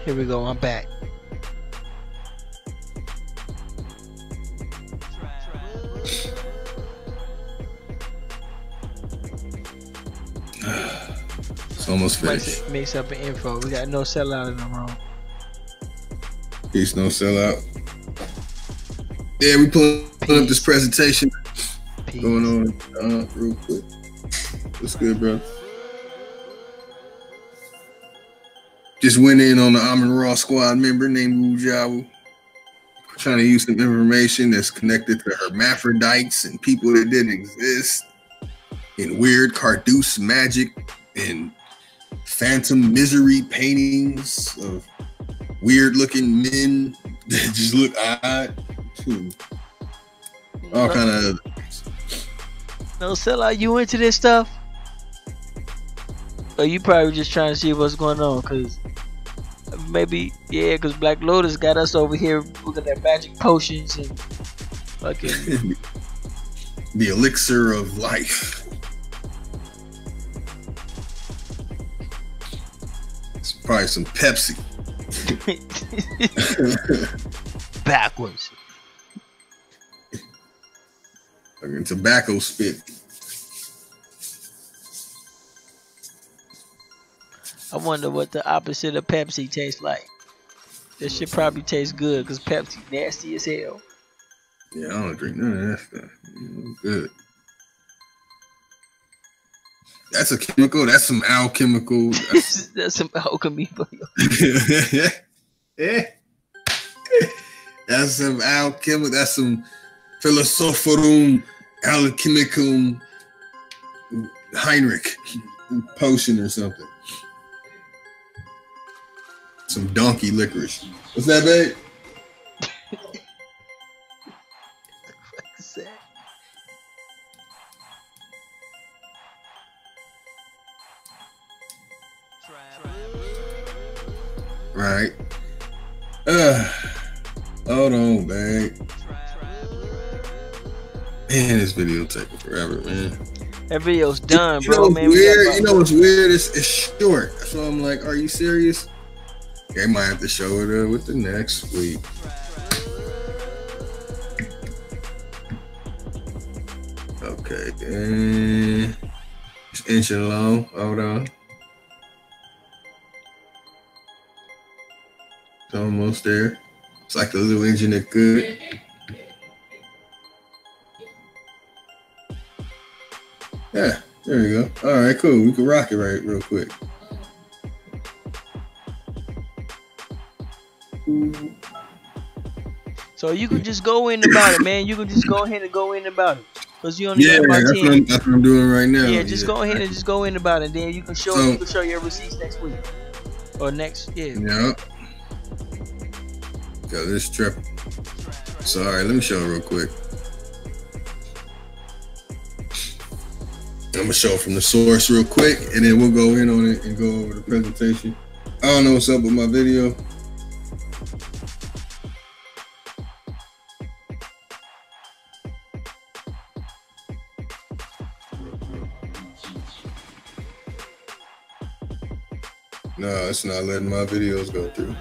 S2: here we go. I'm back.
S1: It's almost finished.
S2: Mix up an info. We got no sellout in the room.
S1: Peace, no sellout. Yeah, we pulling up this presentation
S2: Peace.
S1: going on real quick. What's good, bro? Just went in on the Amin Raw squad member named Wu Jiawu. Trying to use some information that's connected to hermaphrodites and people that didn't exist, and weird Carduce magic and phantom misery paintings of weird looking men that just look odd. All kind of.
S2: No sellout. You into this stuff? Or you probably just trying to see what's going on? Cause maybe cause Black Lotus got us over here looking at magic potions and fucking
S1: the elixir of life. It's probably some Pepsi.
S2: backwards.
S1: Fucking tobacco spit.
S2: I wonder what the opposite of Pepsi tastes like. This shit probably tastes good because Pepsi nasty as hell.
S1: Yeah, I don't drink none of that stuff. Good. That's a chemical. That's some alchemical.
S2: That's some alchemy.
S1: Yeah. That's some alchemical. That's some philosophorum alchemicum Heinrich potion or something. Some donkey licorice. What's that, babe? Right. Hold on, babe. Man, this video taking forever, man.
S2: That video's done, bro.
S1: You know,
S2: Man,
S1: weird. You know what's weird? It's short. So I'm like, are you serious? They might have to show it with the next week. Okay, and it's inching along. Hold on. It's almost there. It's like a little engine that could. Yeah, there we go. All right, cool. We can rock it right real quick.
S2: So you can just go in about it, man. You can just go ahead and go in about it. Cause you only got about 10.
S1: That's what I'm doing right now.
S2: Yeah, just go ahead and just go in about it. Then you can show your receipts next week. Or next,
S1: Yeah. Got this trip. So, all right, let me show it real quick. I'm gonna show it from the source real quick, and then we'll go in on it and go over the presentation. I don't know what's up with my video. No, it's not letting my videos go through.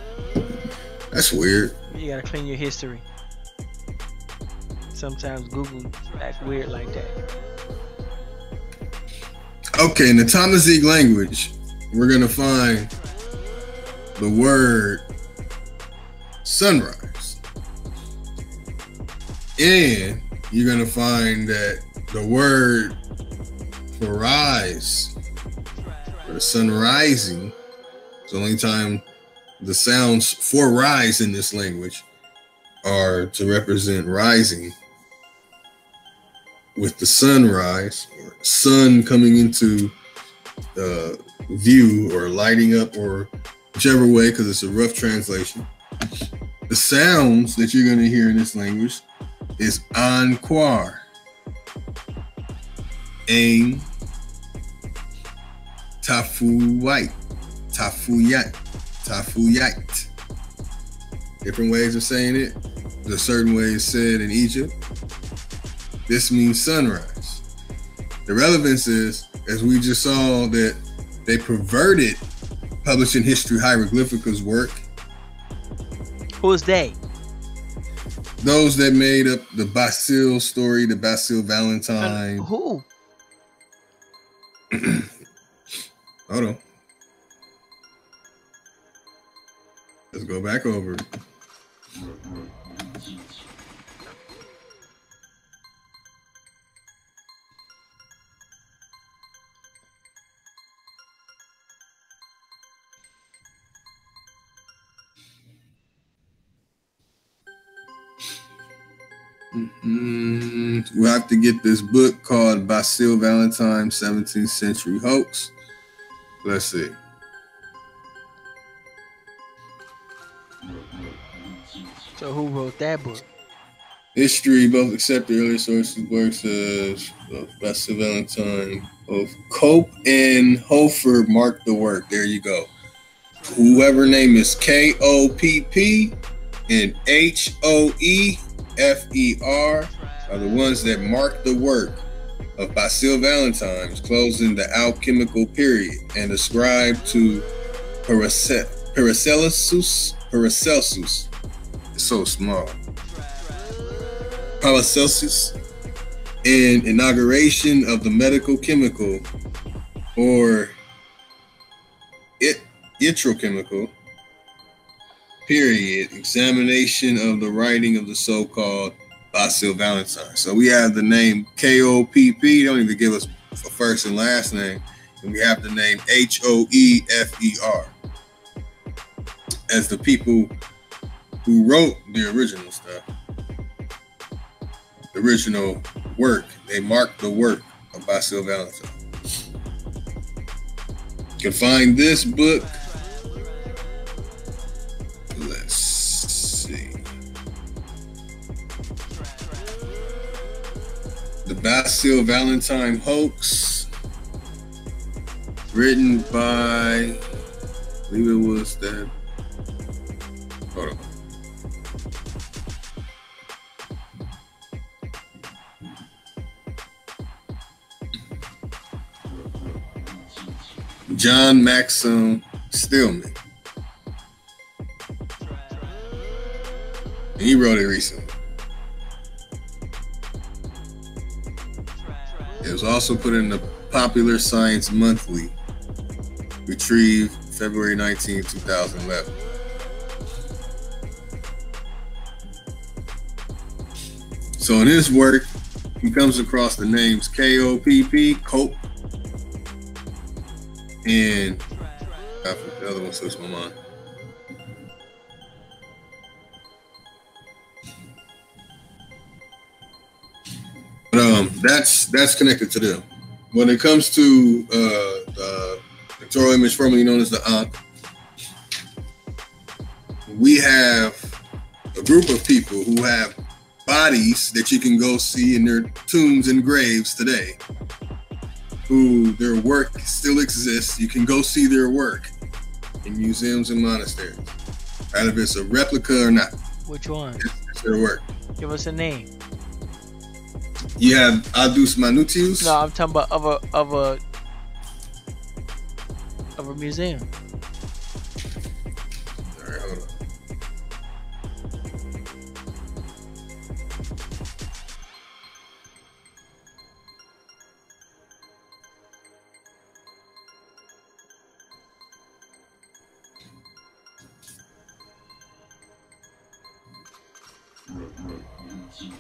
S1: That's weird.
S2: You gotta clean your history. Sometimes Google act weird like that.
S1: Okay, in the Tamazight language, we're going to find the word sunrise. And you're going to find that the word for rise, or the sun rising, it's the only time the sounds for rise in this language are to represent rising, with the sunrise, or sun coming into view, or lighting up, or whichever way, because it's a rough translation. The sounds that you're going to hear in this language is anquar, ain, tafuyat, tafuyat. Different ways of saying it. There's a certain way it's said in Egypt. This means sunrise. The relevance is, as we just saw, that they perverted publishing history hieroglyphica's work.
S2: Who's they?
S1: Those that made up the Basile story, the Basile Valentine.
S2: Who?
S1: Hold on. Let's go back over it. We'll have to get this book called Basile Valentine, 17th Century Hoax. Let's see.
S2: So who wrote that book?
S1: History, both accept the earlier sources, works of Basile Valentine. Both Cope and Hofer marked the work. There you go. Whoever name is Kopp and Hoefer are the ones that marked the work of Basile Valentine's, closing the alchemical period, and ascribed to Paracelsus. It's so small. Paracelsus, and inauguration of the medical chemical, or itrochemical period, examination of the writing of the so-called Basile Valentine. So we have the name Kopp, don't even give us a first and last name, and we have the name Hoefer as the people who wrote the original stuff, the original work. They marked the work of Basile Valentine. You can find this book. Let's see. The Basile Valentine Hoax, written by, I believe it was that. Hold on. John Maxim Stillman. He wrote it recently. It was also put in the Popular Science Monthly, retrieved February 19, 2011. So in his work, he comes across the names Kopp, Cope, and the other one slips my mind. But that's connected to them. When it comes to the pictorial image formerly known as the Ankh, we have a group of people who have bodies that you can go see in their tombs and graves today, who their work still exists. You can go see their work in museums and monasteries, either if it's a replica or not.
S2: Which one?
S1: It's their work.
S2: Give us a name.
S1: You have Adus Manutius.
S2: No, I'm talking about of a museum.
S1: All right, hold on. Excuse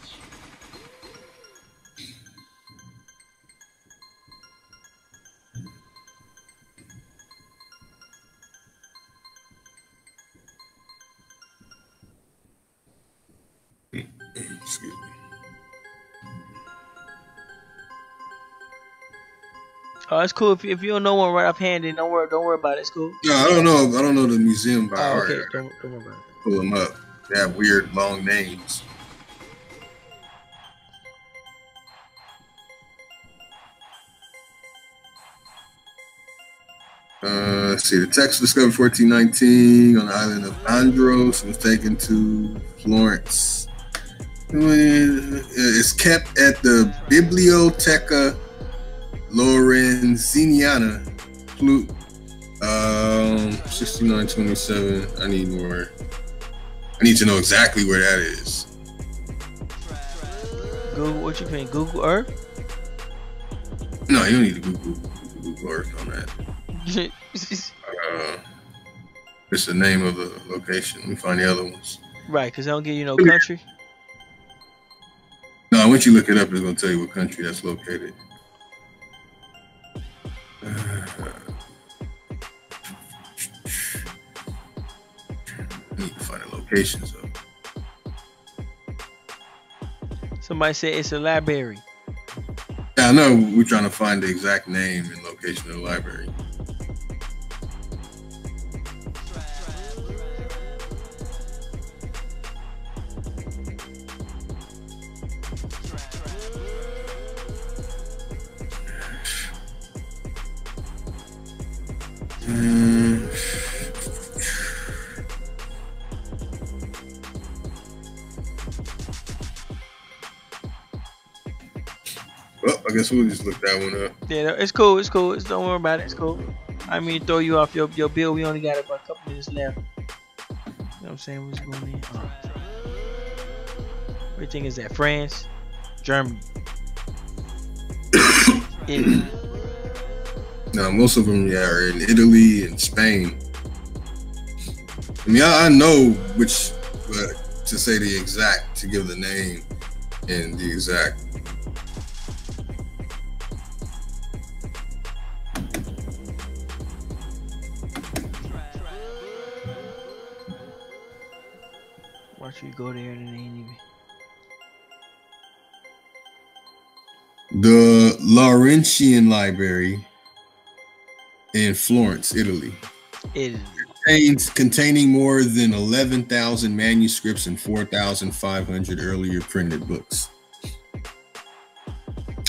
S1: me.
S2: Oh, it's cool. If you don't know one right offhand, then don't worry about it. It's cool.
S1: No, I don't know. I don't know the museum by heart.
S2: Okay. Don't worry about it.
S1: Pull them up. They have weird long names. Let's see. The text was discovered 1419 on the island of Andros and was taken to Florence. It's kept at the Biblioteca Lorenziniana, 6927. I need more. I need to know exactly where that is.
S2: Google, what you think? Google Earth?
S1: No, you don't need to Google Earth on that. It's the name of the location. Let me find the other ones.
S2: Right, because they don't give you no country.
S1: No, once you look it up, it's going to tell you what country that's located. I need to find the locations of.
S2: Somebody said it's a library.
S1: Yeah, I know. We're trying to find the exact name and location of the library. Well, I guess we'll just look that one up.
S2: Yeah, it's cool. Don't worry about it. It's cool. I mean, throw you off your bill. We only got about a couple minutes left. You know what I'm saying? What's going in? Everything is at France, Germany, Italy.
S1: No, most of them, are in Italy and Spain. I mean, I know which, to say the exact, to give the name and the exact.
S2: Watch you go there and it ain't even.
S1: The Laurentian Library in Florence, Italy. Containing more than 11,000 manuscripts and 4,500 earlier printed books.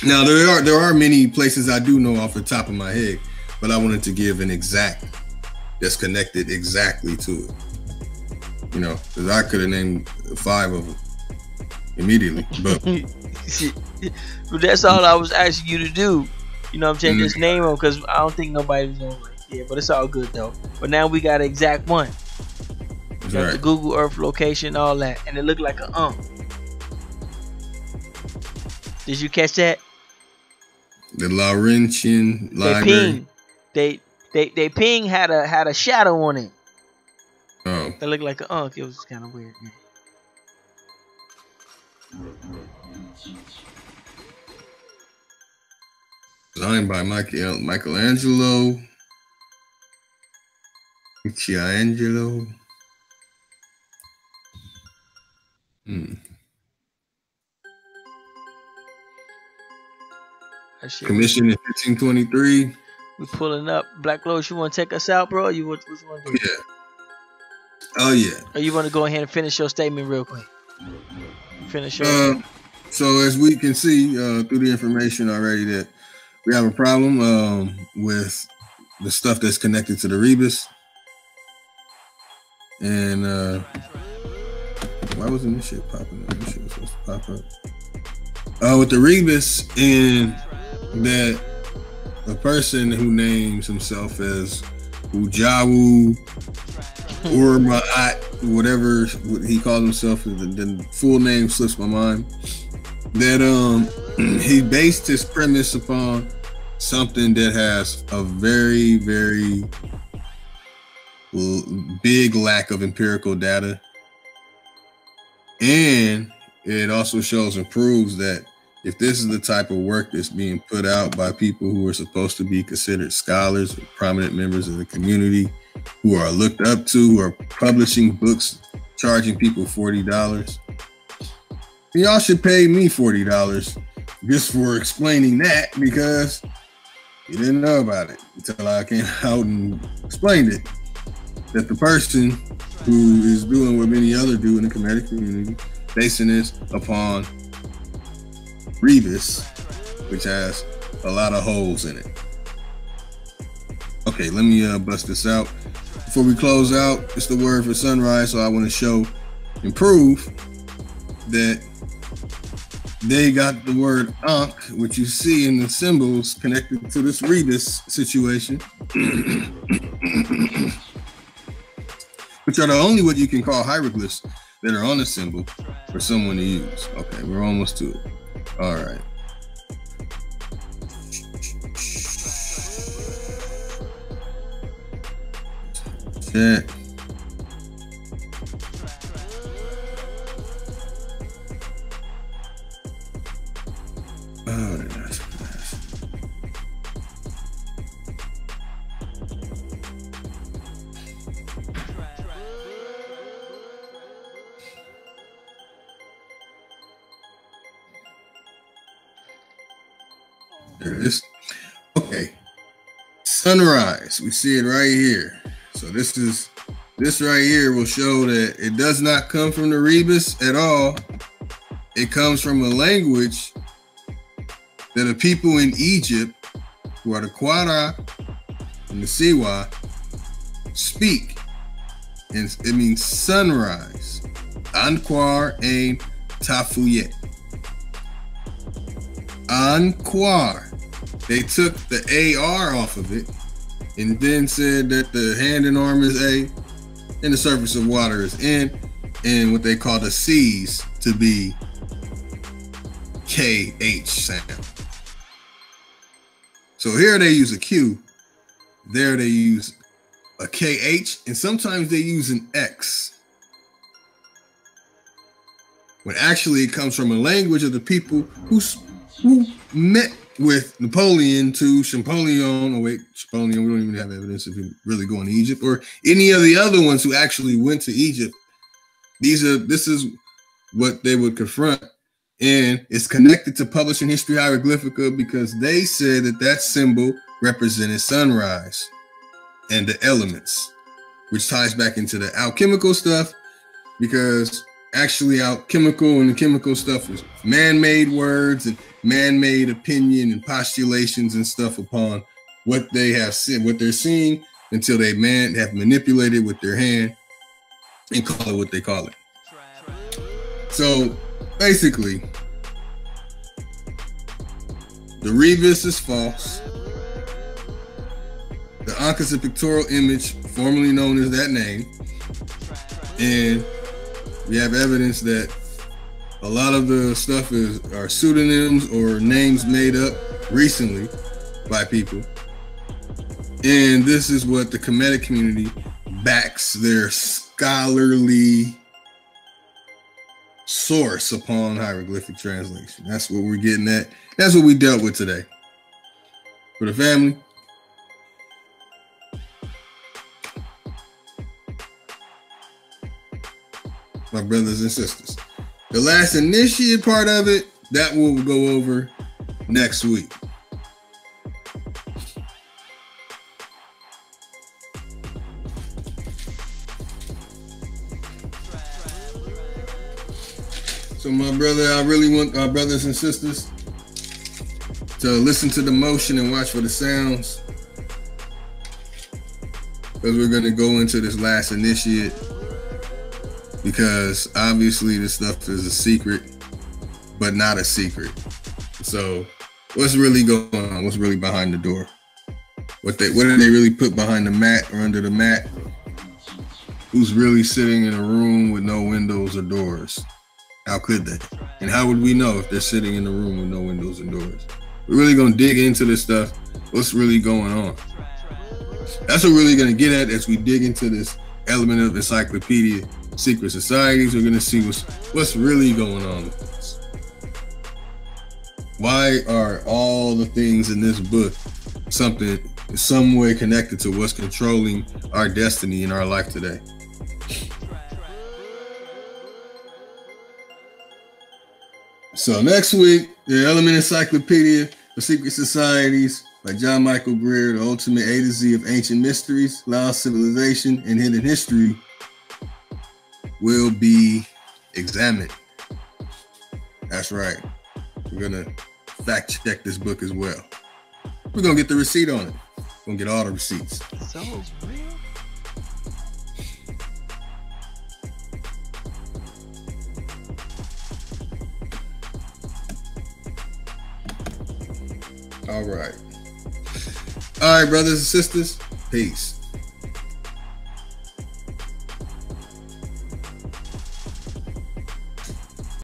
S1: Now there are many places I do know off the top of my head, but I wanted to give an exact that's connected exactly to it. You know, because I could have named 5 of them immediately, but
S2: that's all I was asking you to do. You know what I'm saying? Just name them, because I don't think nobody was going to like, yeah, but it's all good though. But now we got an exact one.
S1: That's
S2: got
S1: right.
S2: the Google Earth location, all that, and it looked like a Did you catch that?
S1: The Laurentian Library.
S2: They ping had a shadow on it.
S1: Oh.
S2: That looked like a It was kind of weird. Man.
S1: Designed by Michelangelo. Michelangelo. Commissioned in 1523.
S2: We pulling up. Black Lotus, you want to take us out, bro? Or what you want to do?
S1: Yeah. Oh yeah.
S2: Or you want to go ahead and finish your statement real quick? Finish your.
S1: So as we can see through the information already that we have a problem with the stuff that's connected to the Rebus. And why wasn't this shit popping up? This shit was supposed to pop up. With the Rebus, and that a person who names himself as Ujawu or Ma'at, whatever he calls himself, the full name slips my mind, that he based his premise upon something that has a very, very big lack of empirical data, and it also shows and proves that if this is the type of work that's being put out by people who are supposed to be considered scholars or prominent members of the community, who are looked up to, who are publishing books, charging people $40, then y'all should pay me $40 just for explaining that, because you didn't know about it until I came out and explained it. That the person who is doing what many others do in the Kemetic community, basing this upon Rebus, which has a lot of holes in it. Okay, let me bust this out. Before we close out, it's the word for sunrise, so I want to show and prove that they got the word Ankh, which you see in the symbols connected to this Rebus situation, which are the only what you can call hieroglyphs that are on the symbol for someone to use. Okay, we're almost to it. All right. Check. Oh, that's nice. There it is. Okay. Sunrise. We see it right here. So this right here will show that it does not come from the Rebus at all. It comes from a language that the people in Egypt, who are the Quara and the Siwa, speak. And it means sunrise. Anquar Ain Tafuyet. Anquar. They took the AR off of it and then said that the hand and arm is A and the surface of water is N, and what they call the C's to be KH sound. So here they use a Q, there they use a KH, and sometimes they use an X. When actually it comes from a language of the people who met with Napoleon to Champollion. Oh wait, Champollion, we don't even have evidence of him really going to Egypt, or any of the other ones who actually went to Egypt. This is what they would confront. And it's connected to publishing history hieroglyphica because they said that that symbol represented sunrise and the elements, which ties back into the alchemical stuff, because actually alchemical and the chemical stuff was man-made words and man-made opinion and postulations and stuff upon what they have seen, what they're seeing, until they have manipulated with their hand and call it what they call it. So basically, the Rebus is false. The Ankh is a pictorial image formerly known as that name. And we have evidence that a lot of the stuff are pseudonyms or names made up recently by people. And this is what the Kemetic community backs their scholarly source upon hieroglyphic translation. That's what we're getting at. That's what we dealt with today. For the family, my brothers and sisters, the last initiate part of it, that we'll go over next week. So my brother, I really want our brothers and sisters to listen to the motion and watch for the sounds, because we're going to go into this last initiate, because obviously this stuff is a secret, but not a secret. So what's really going on? What's really behind the door? What did they really put behind the mat or under the mat? Who's really sitting in a room with no windows or doors? How could they? And how would we know if they're sitting in a room with no windows and doors? We're really going to dig into this stuff. What's really going on? That's what we're really going to get at as we dig into this element of encyclopedia secret societies. We're gonna see what's really going on with this. Why are all the things in this book some way connected to what's controlling our destiny in our life today? So next week, the Element Encyclopedia of Secret Societies by John Michael Greer, the ultimate A to Z of ancient mysteries, lost civilization, and hidden history, will be examined. That's right. We're gonna fact check this book as well. We're gonna get the receipt on it. We're gonna get all the receipts.
S2: So it's real.
S1: All right. All right, brothers and sisters. Peace.